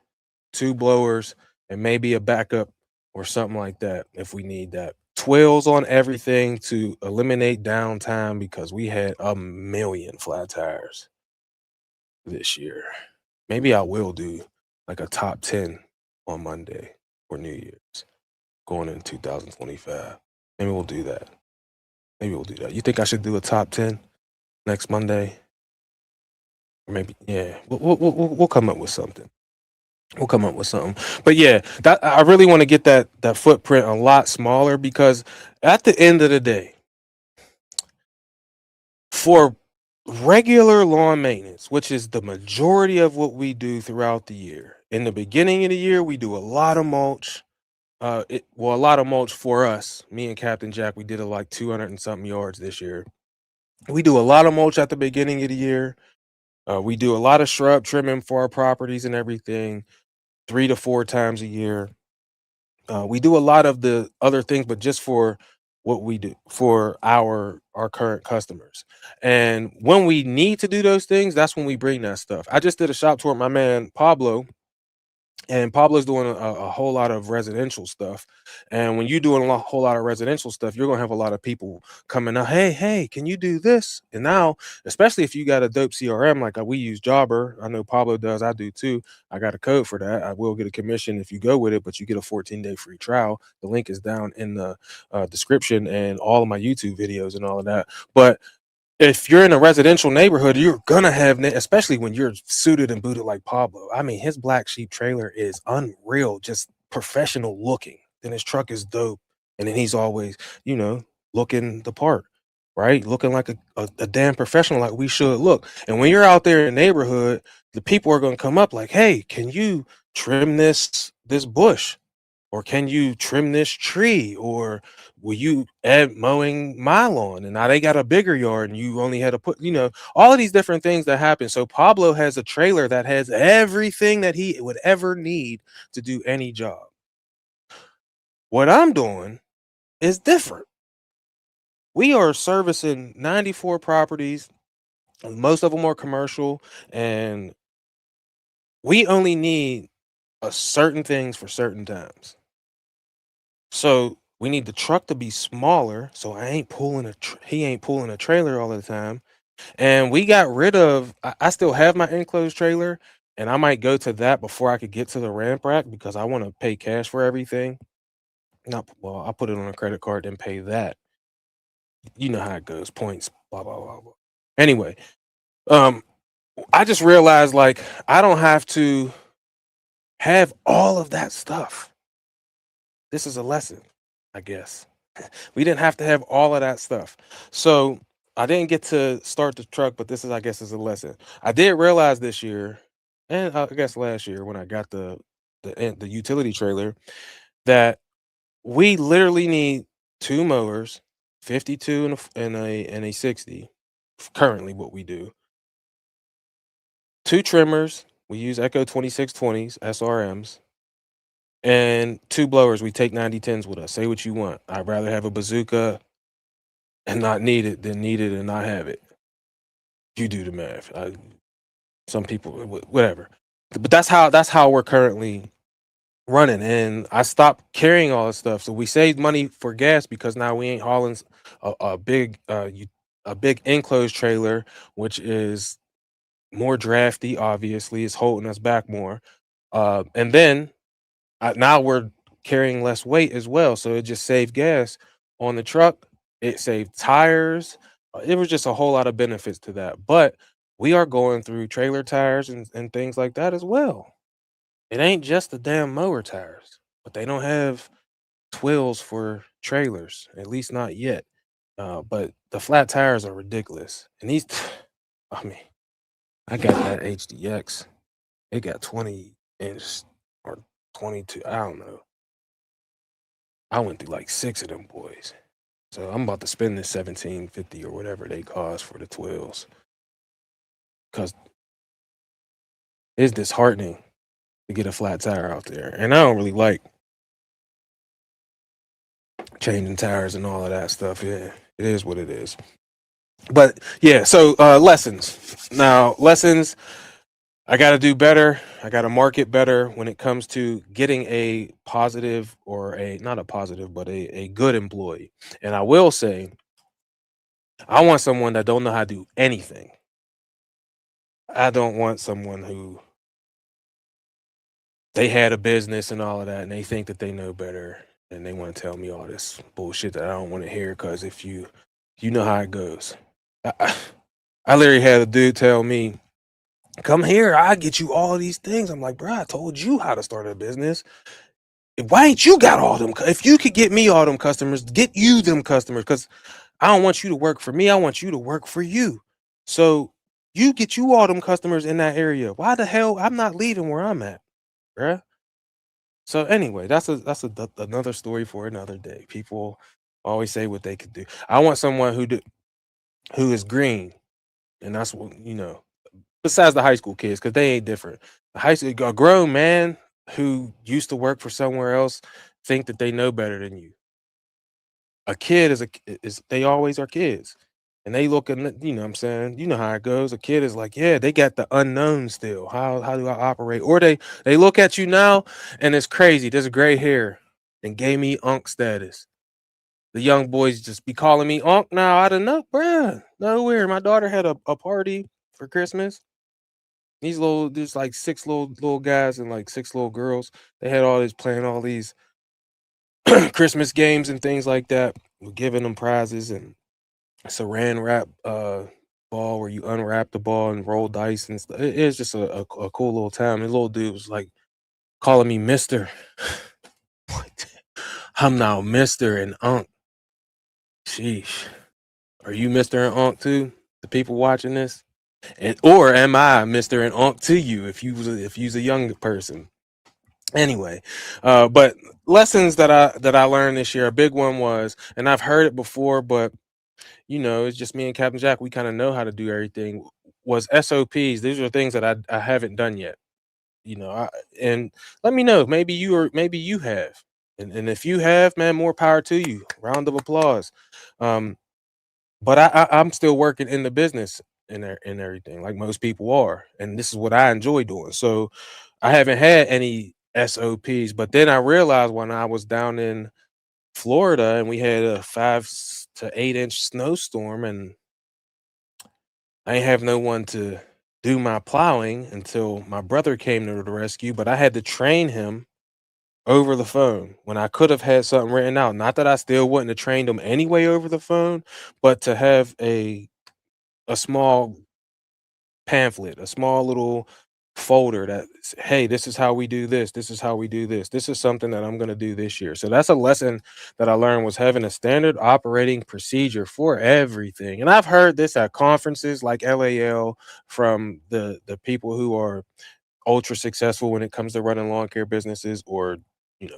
2 blowers, and maybe a backup or something like that if we need that. Twills on everything to eliminate downtime because we had a million flat tires this year. Maybe I will do like a top 10 on Monday for New Year's going in 2025. Maybe we'll do that. Maybe we'll do that. You think I should do a top 10 next Monday? Or maybe, yeah, we'll come up with something. We'll come up with something. But yeah, that I really want to get that footprint a lot smaller because at the end of the day, For regular lawn maintenance, which is the majority of what we do throughout the year. In the beginning of the year, we do a lot of mulch. A lot of mulch for us. Me and Captain Jack, we did like 200 and something yards this year. We do a lot of mulch at the beginning of the year. We do a lot of shrub trimming for our properties and everything, 3 to 4 times a year. We do a lot of the other things, but just for what we do for our current customers. And when we need to do those things, that's when we bring that stuff. I just did a shop tour with my man Pablo, and Pablo's doing a whole lot of residential stuff. And when you're doing whole lot of residential stuff, you're gonna have a lot of people coming up. Hey, can you do this? And now, especially if you got a dope CRM like we use Jobber, I know Pablo does. I do too. I got a code for that. I will get a commission if you go with it, but you get a 14-day free trial. The link is down in the description and all of my YouTube videos and all of that. But if you're in a residential neighborhood, you're gonna have, especially when you're suited and booted like Pablo. I mean, his black sheep trailer is unreal, just professional looking. Then his truck is dope, and then he's always, looking the part, right? Looking like a damn professional, like we should look. And when you're out there in the neighborhood, the people are gonna come up like, "Hey, can you trim this bush?" Or can you trim this tree? Or will you add mowing my lawn? And now they got a bigger yard and you only had to put, all of these different things that happen. So Pablo has a trailer that has everything that he would ever need to do any job. What I'm doing is different. We are servicing 94 properties. Most of them are commercial, and we only need certain things for certain times. So we need the truck to be smaller, so he ain't pulling a trailer all the time. And we got rid of. I still have my enclosed trailer, and I might go to that before I could get to the ramp rack because I want to pay cash for everything. Not well, I put it on a credit card and pay that. You know how it goes, points, blah blah blah blah. Anyway, um, I just realized like I don't have to have all of that stuff. This is a lesson, I guess. We didn't have to have all of that stuff. So I didn't get to start the truck, but this is, I guess, is a lesson. I did realize this year, and I guess last year when I got the utility trailer, that we literally need 2 mowers, 52 and a 60. Currently, what we do, 2 trimmers. We use Echo 2620s SRMs. And 2 blowers. We take 9010s with us. Say what you want. I'd rather have a bazooka and not need it than need it and not have it. You do the math. Some people, whatever. But that's how we're currently running. And I stopped carrying all this stuff, so we saved money for gas because now we ain't hauling a big enclosed trailer, which is more drafty. Obviously, it's holding us back more. And then now we're carrying less weight as well, so it just saved gas on the truck. It saved tires. It was just a whole lot of benefits to that. But we are going through trailer tires and things like that as well. It ain't just the damn mower tires, but they don't have twills for trailers, at least not yet. But the flat tires are ridiculous. And these, I mean, I got that HDX. It got 20 inch or 22. I don't know. I went through like 6 of them boys. So I'm about to spend this 1750 or whatever they cost for the 12s. Cause it's disheartening to get a flat tire out there. And I don't really like changing tires and all of that stuff. Yeah, it is what it is. But yeah, so lessons. Now, lessons, I got to do better. I got to market better when it comes to getting a positive or not a positive, but a good employee. And I will say, I want someone that don't know how to do anything. I don't want someone who they had a business and all of that, and they think that they know better, and they want to tell me all this bullshit that I don't want to hear. Because if you know how it goes. I literally had a dude tell me, "Come here, I get you all these things." I'm like, "Bro, I told you how to start a business. Why ain't you got all them? If you could get me all them customers, get you them customers." Because I don't want you to work for me. I want you to work for you. So you get you all them customers in that area. Why the hell I'm not leaving where I'm at, bruh? So anyway, another story for another day. People always say what they could do. I want someone who is green, and that's what besides the high school kids, because they ain't different. A grown man who used to work for somewhere else think that they know better than you. A kid is they always are kids. And they looking at, what I'm saying, you know how it goes. A kid is like, yeah, they got the unknown still. How do I operate? Or they look at you now and it's crazy. There's gray hair and gave me unk status. The young boys just be calling me unk now out of bruh. Nowhere. My daughter had a party for Christmas. There's like six little guys and like six little girls. They had all this playing all these Christmas games and things like that. We're giving them prizes and saran wrap ball where you unwrap the ball and roll dice and stuff. It's just a cool little time. The little dude was like calling me Mister. What? I'm now Mister and Unc. Sheesh. Are you Mister and Unc too? The people watching this? And or am I Mister and Unc to you if you's a young person? Anyway, but lessons that I learned this year, a big one was, and I've heard it before, but it's just me and Captain Jack. We kind of know how to do everything. Was SOPs. These are things that I haven't done yet. And let me know. Maybe you have. And if you have, man, more power to you. Round of applause. Um, but I'm still working in the business and everything, like most people are. And this is what I enjoy doing. So I haven't had any SOPs. But then I realized when I was down in Florida and we had a 5 to 8 inch snowstorm, and I ain't have no one to do my plowing until my brother came to the rescue. But I had to train him over the phone when I could have had something written out. Not that I still wouldn't have trained him anyway over the phone, but to have a small pamphlet, a small little folder hey, this is how we do this. This is how we do this. This is something that I'm going to do this year. So that's a lesson that I learned, was having a standard operating procedure for everything. And I've heard this at conferences like LAL from the people who are ultra successful when it comes to running lawn care businesses, or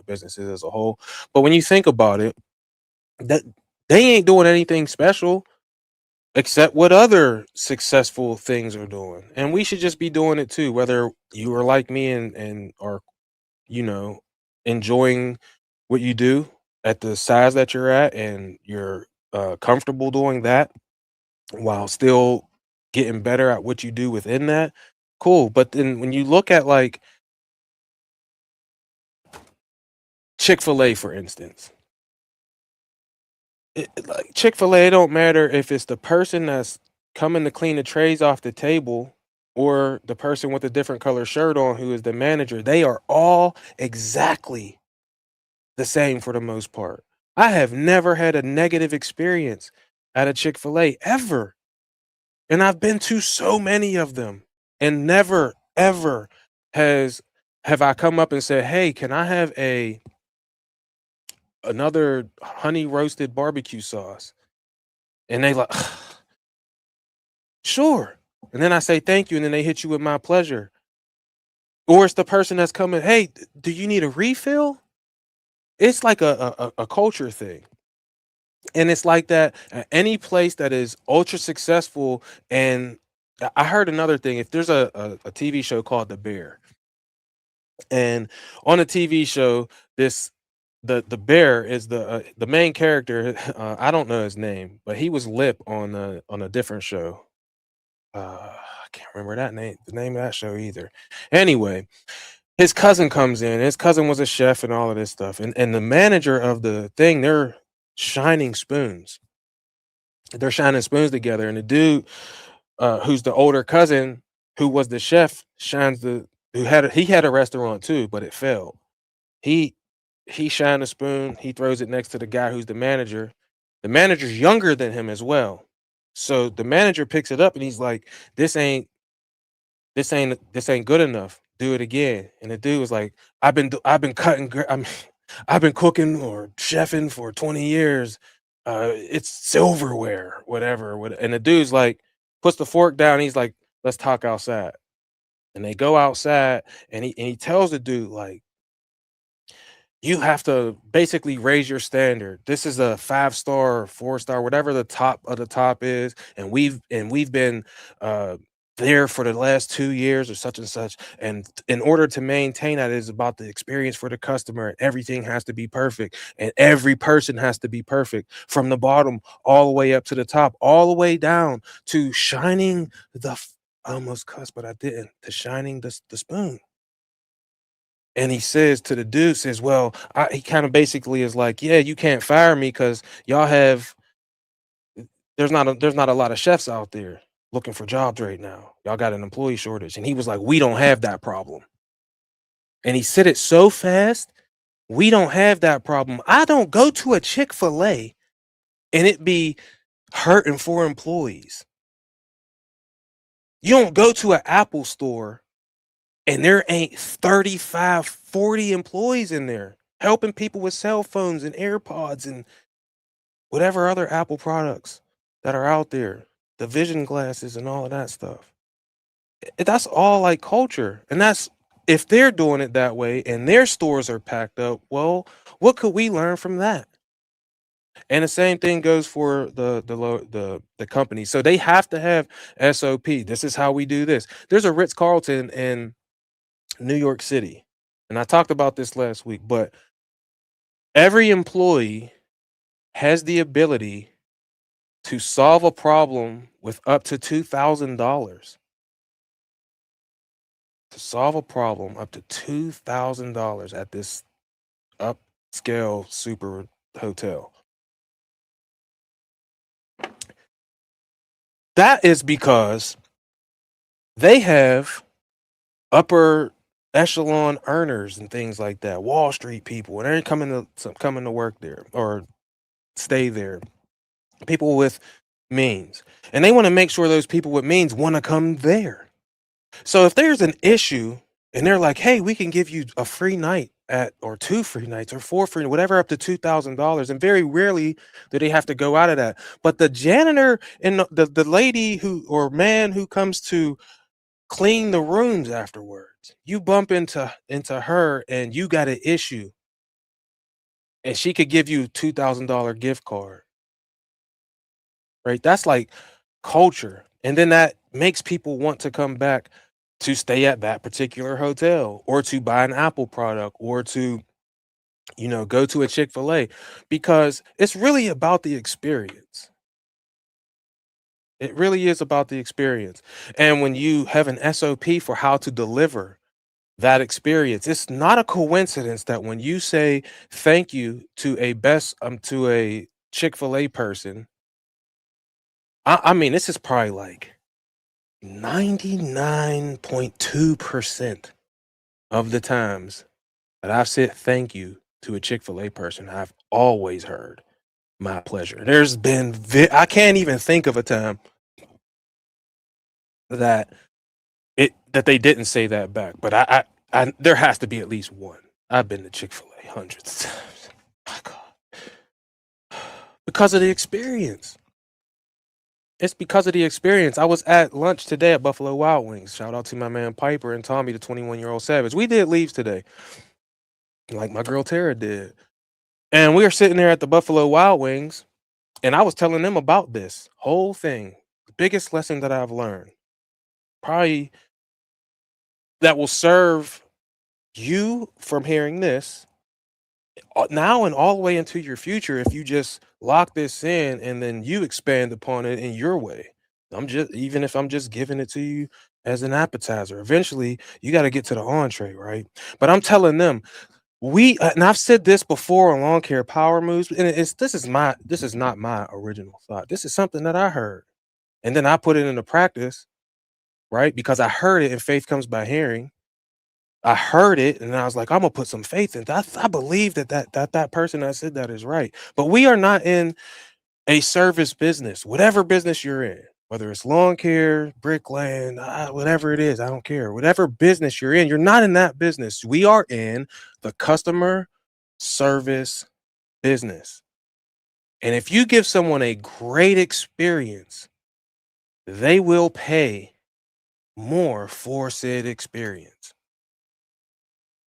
businesses as a whole. But when you think about it, that they ain't doing anything special except what other successful things are doing. And we should just be doing it too, whether you are like me and are, you know, enjoying what you do at the size that you're at, and you're comfortable doing that while still getting better at what you do within that. Cool. But then when you look at like Chick-fil-A, for instance, like Chick-fil-A, it don't matter if it's the person that's coming to clean the trays off the table or the person with a different color shirt on who is the manager. They are all exactly the same for the most part. I have never had a negative experience at a Chick-fil-A ever. And I've been to so many of them, and never ever has have I come up and said, "Hey, can I have another honey roasted barbecue sauce?" And they like, "Sure." And then I say, "Thank you." And then they hit you with "my pleasure." Or it's the person that's coming, "Hey, do you need a refill?" It's like a culture thing. And it's like that at any place that is ultra successful. And I heard another thing. If there's a TV show called The Bear, and on the TV show, this the bear is the main character. I don't know his name, but he was Lip on a different show. I can't remember the name of that show either. Anyway, his cousin comes in. His cousin was a chef and all of this stuff, and the manager of the thing, they're shining spoons. They're shining spoons together, and the dude, who's the older cousin, who was the chef, shines the who had he had a restaurant too, but it failed. He he shined a spoon. He throws it next to the guy who's the manager. The manager's younger than him as well. So the manager picks it up and he's like, this ain't good enough. Do it again." And the dude was like, I've been cutting, I've been cooking or chefing for 20 years. it's silverware, whatever. And the dude's like, puts the fork down. He's like, let's talk outside. And they go outside, and he tells the dude like, you have to basically raise your standard. This is a 5 star, 4 star, whatever the top of the top is, and we've been uh there for the last 2 years or such and such. And in order to maintain that, it is about the experience for the customer, and everything has to be perfect, and every person has to be perfect from the bottom all the way up to the top, all the way down to shining I almost cussed, but I didn't. To shining the spoon. And he says to the dude, says, "Well," he kind of basically is like, "Yeah, you can't fire me because y'all have there's not a lot of chefs out there looking for jobs right now. Y'all got an employee shortage." And he was like, "We don't have that problem." And he said it so fast, "We don't have that problem. I don't go to a Chick-fil-A and it be hurting for employees. You don't go to an Apple store and there ain't 35, 40 employees in there helping people with cell phones and AirPods and whatever other Apple products that are out there, the vision glasses and all of that stuff. That's all like culture. And that's if they're doing it that way and their stores are packed up, well, what could we learn from that? And the same thing goes for the company. So they have to have SOP. This is how we do this. There's a Ritz Carlton in New York City. And I talked about this last week, but every employee has the ability to solve a problem with up to $2,000. To solve a problem up to $2,000 at this upscale super hotel. That is because they have upper echelon earners and things like that, Wall Street people, and they're coming to work there or stay there. People with means, and they want to make sure those people with means want to come there. So if there's an issue and they're like, "Hey, we can give you a free night at or 2 free nights or 4 free, whatever, up to $2,000." And very rarely do they have to go out of that. But the janitor and the lady who or man who comes to clean the rooms afterwards, you bump into her and you got an issue, and she could give you $2,000 gift card, right? That's like culture. And then that makes people want to come back to stay at that particular hotel or to buy an Apple product or to, go to a Chick-fil-A because it's really about the experience. It really is about the experience. And when you have an SOP for how to deliver that experience, it's not a coincidence that when you say thank you to a Chick-fil-A person, I mean, this is probably like 99.2% of the times that I've said thank you to a Chick-fil-A person, I've always heard my pleasure. There's been I can't even think of a time that that they didn't say that back, but I there has to be at least one. I've been to Chick-fil-A hundreds of times. My God. Because of the experience. It's because of the experience. I was at lunch today at Buffalo Wild Wings. Shout out to my man Piper and Tommy, the 21-year-old Savage. We did leaves today, like my girl Tara did. And we were sitting there at the Buffalo Wild Wings, and I was telling them about this whole thing. The biggest lesson that I've learned, probably that will serve you from hearing this now and all the way into your future if you just lock this in and then you expand upon it in your way. Even if I'm just giving it to you as an appetizer, eventually you got to get to the entree, right? But I'm telling them, and I've said this before on Lawn Care Power Moves, and this is not my original thought. This is something that I heard, and then I put it into practice, right? Because I heard it, and faith comes by hearing. I heard it, and I was like, I'm gonna put some faith in that. I believe that person that said that is right. But we are not in a service business, whatever business you're in, whether it's lawn care, bricklaying, whatever it is, I don't care. Whatever business you're in, you're not in that business. We are in the customer service business. And if you give someone a great experience, they will pay more for said experience.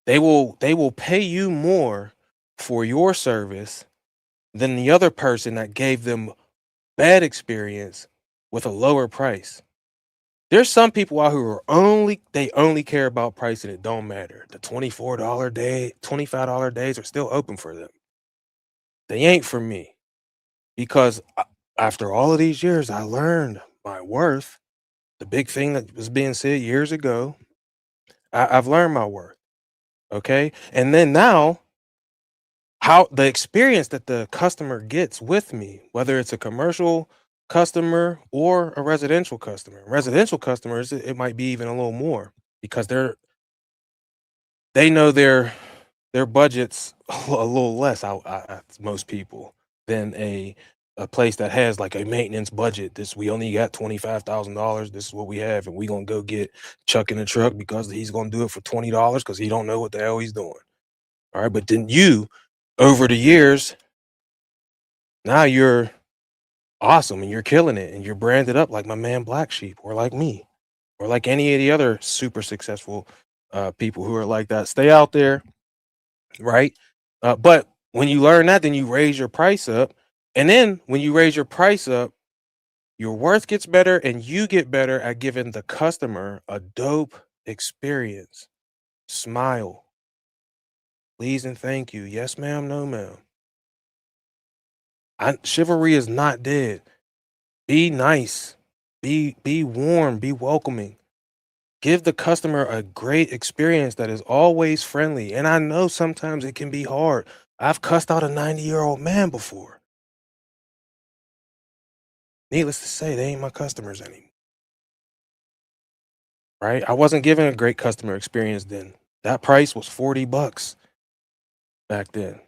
They will pay you more for your service than the other person that gave them bad experience with a lower price. There's some people out who are only care about price and it don't matter. The $24 day, $25 days are still open for them. They ain't for me because after all of these years, I learned my worth. The big thing that was being said years ago, I've learned my worth. Okay. And then now, how the experience that the customer gets with me, whether it's a commercial customer or a residential customer. Residential customers, it might be even a little more because they know their budget's a little less most people than a place that has like a maintenance budget. This we only got $25,000. This is what we have, and we gonna go get Chuck in the truck because he's gonna do it for $20 because he don't know what the hell he's doing. All right, but then you, over the years, now you're awesome and you're killing it and you're branded up like my man Black Sheep or like me or like any of the other super successful people who are like that. Stay out there, right? But when you learn that, then you raise your price up. And then when you raise your price up, your worth gets better and you get better at giving the customer a dope experience. Smile, please and thank you. Yes, ma'am, no, ma'am. Chivalry is not dead. Be nice. Be warm, be welcoming. Give the customer a great experience that is always friendly. And I know sometimes it can be hard. I've cussed out a 90-year-old man before. Needless to say, they ain't my customers anymore. Right? I wasn't giving a great customer experience then. That price was $40 back then.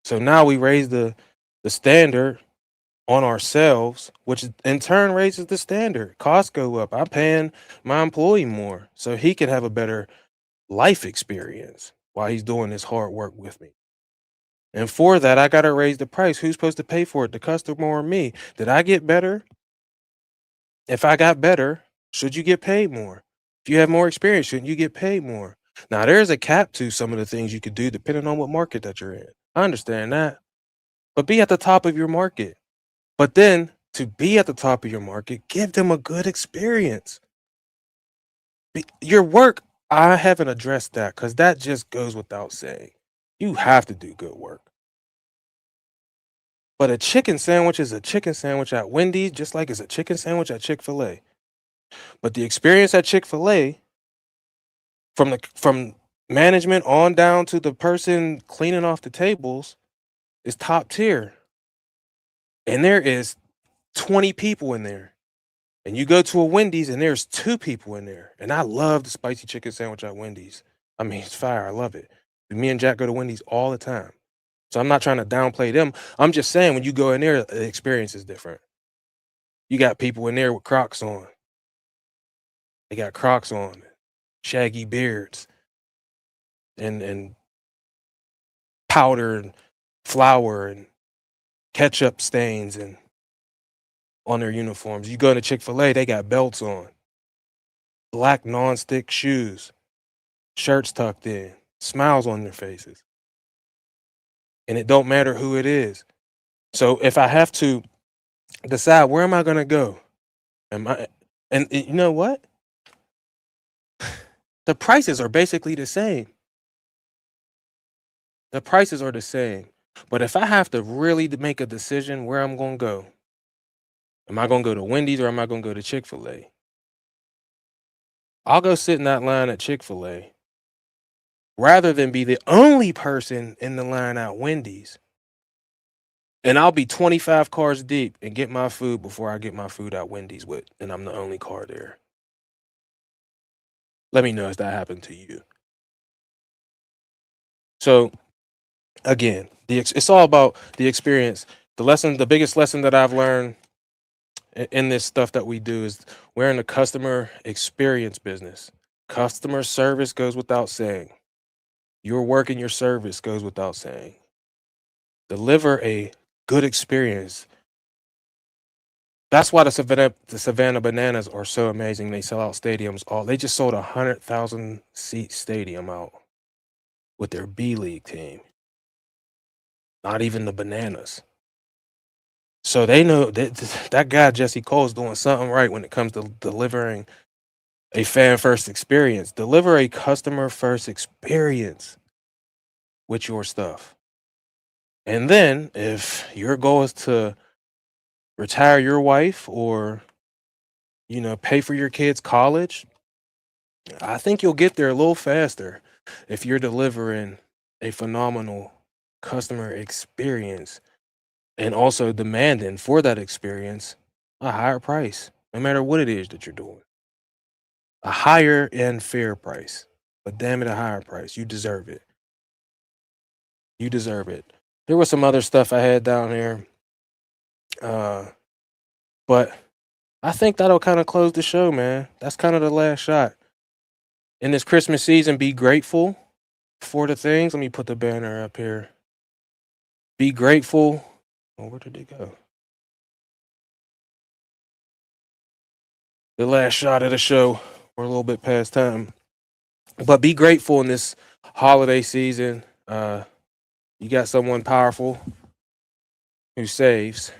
So now we raise the standard on ourselves, which in turn raises the standard. Costs go up. I'm paying my employee more so he can have a better life experience while he's doing this hard work with me. And for that, I got to raise the price. Who's supposed to pay for it? The customer or me? Did I get better? If I got better, should you get paid more? If you have more experience, shouldn't you get paid more? Now, there's a cap to some of the things you could do depending on what market that you're in. I understand that. But be at the top of your market. But then to be at the top of your market, give them a good experience. Your work, I haven't addressed that because that just goes without saying. You have to do good work. But a chicken sandwich is a chicken sandwich at Wendy's, just like it's a chicken sandwich at Chick-fil-A. But the experience at Chick-fil-A, from management on down to the person cleaning off the tables, is top tier. And there is 20 people in there. And you go to a Wendy's and there's 2 people in there. And I love the spicy chicken sandwich at Wendy's. I mean, it's fire. I love it. Me and Jack go to Wendy's all the time. So I'm not trying to downplay them. I'm just saying when you go in there, the experience is different. You got people in there with Crocs on. They got Crocs on, shaggy beards, and powder and flour and ketchup stains and on their uniforms. You go to Chick-fil-A, they got belts on, black non-stick shoes, shirts tucked in, smiles on their faces. And it don't matter who it is. So if I have to decide where am I gonna go? Am I and you know what? The prices are basically the same. The prices are the same. But if I have to really make a decision where I'm gonna go, am I gonna go to Wendy's or am I gonna go to Chick-fil-A? I'll go sit in that line at Chick-fil-A rather than be the only person in the line at Wendy's. And I'll be 25 cars deep and get my food before I get my food at Wendy's with, and I'm the only car there. Let me know if that happened to you. So again, it's all about the experience. The biggest lesson that I've learned in this stuff that we do is we're in the customer experience business. Customer service goes without saying. Your work and your service goes without saying. Deliver a good experience. That's why the Savannah Bananas are so amazing. They sell out stadiums. They just sold 100,000 seat stadium out with their B League team. Not even the Bananas. So they know that guy Jesse Cole is doing something right when it comes to delivering a fan first experience. Deliver a customer first experience with your stuff. And then if your goal is to retire your wife or pay for your kids' college, I think you'll get there a little faster if you're delivering a phenomenal customer experience and also demanding for that experience a higher price, no matter what it is that you're doing. A higher and fair price, but damn it, a higher price. You deserve it. You deserve it. There was some other stuff I had down here, uh, but I think that'll kind of close the show, man. That's kind of the last shot. In this Christmas season, be grateful for the things. Let me put the banner up here. Be grateful. Oh, where did it go? The last shot of the show. We're a little bit past time. But be grateful in this holiday season. You got someone powerful who saves.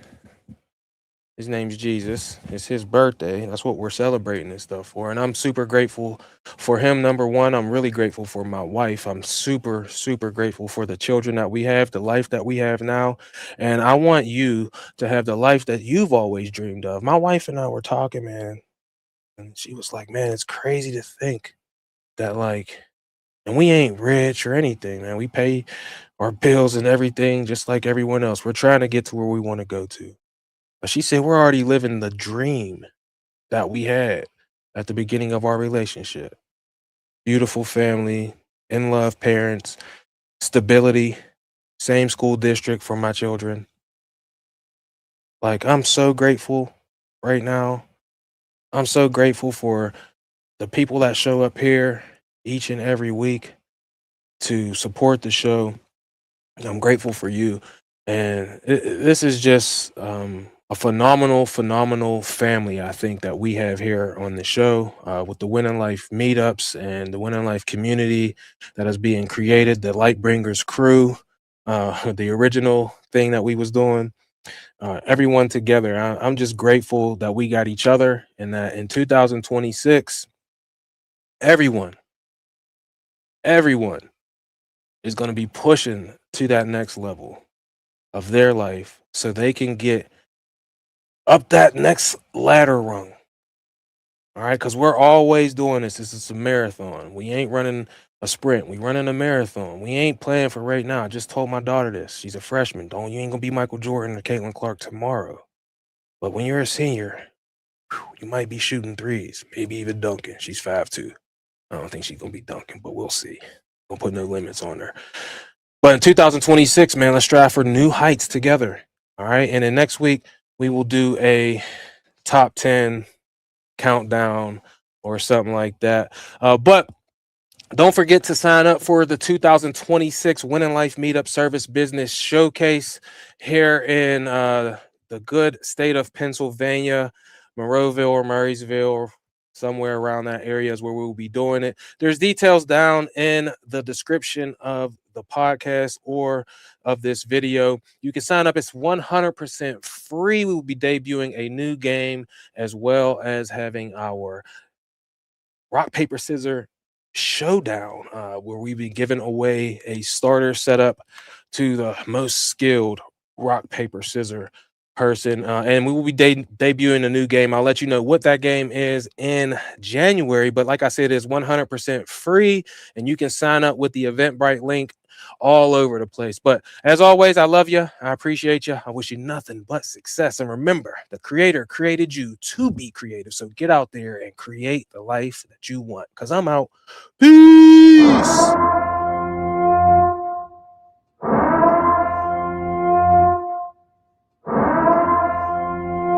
His name's Jesus. It's his birthday. That's what we're celebrating this stuff for. And I'm super grateful for him. Number one, I'm really grateful for my wife. I'm super, super grateful for the children that we have, the life that we have now. And I want you to have the life that you've always dreamed of. My wife and I were talking, man, and she was like, man, it's crazy to think that, like, and we ain't rich or anything, man. We pay our bills and everything just like everyone else. We're trying to get to where we want to go to. But she said we're already living the dream that we had at the beginning of our relationship. Beautiful family, in love parents, stability, same school district for my children. Like, I'm so grateful right now. I'm so grateful for the people that show up here each and every week to support the show. I'm grateful for you. And this is just a phenomenal, phenomenal family, I think, that we have here on the show with the Winning Life meetups and the Winning Life community that is being created, the Lightbringers crew, the original thing that we was doing, everyone together. I'm just grateful that we got each other and that in 2026, everyone, everyone is going to be pushing to that next level of their life so they can get up that next ladder rung. All right, because we're always doing this. This is a marathon. We ain't running a sprint. We running a marathon. We ain't playing for right now. I just told my daughter this. She's a freshman. You ain't gonna be Michael Jordan or Caitlin Clark tomorrow. But when you're a senior, you might be shooting threes, maybe even dunking. She's 5'2". I don't think she's gonna be dunking, but we'll see. Don't put no limits on her. But in 2026, man, let's strive for new heights together. All right. And then next week, we will do a top 10 countdown or something like that. But don't forget to sign up for the 2026 Winning Life Meetup Service Business Showcase here in the good state of Pennsylvania, Monroeville or Murraysville, somewhere around that area is where we will be doing it. There's details down in the description of the podcast or of this video. You can sign up. It's 100% free. We will be debuting a new game as well as having our rock, paper, scissors showdown, where we be giving away a starter setup to the most skilled rock, paper, scissors person. And we will be debuting a new game. I'll let you know what that game is in January. But like I said, it's 100% free, and you can sign up with the Eventbrite link all over the place. But as always, I love you. I appreciate you. I wish you nothing but success. And remember, the creator created you to be creative. So get out there and create the life that you want. Because I'm out. Peace.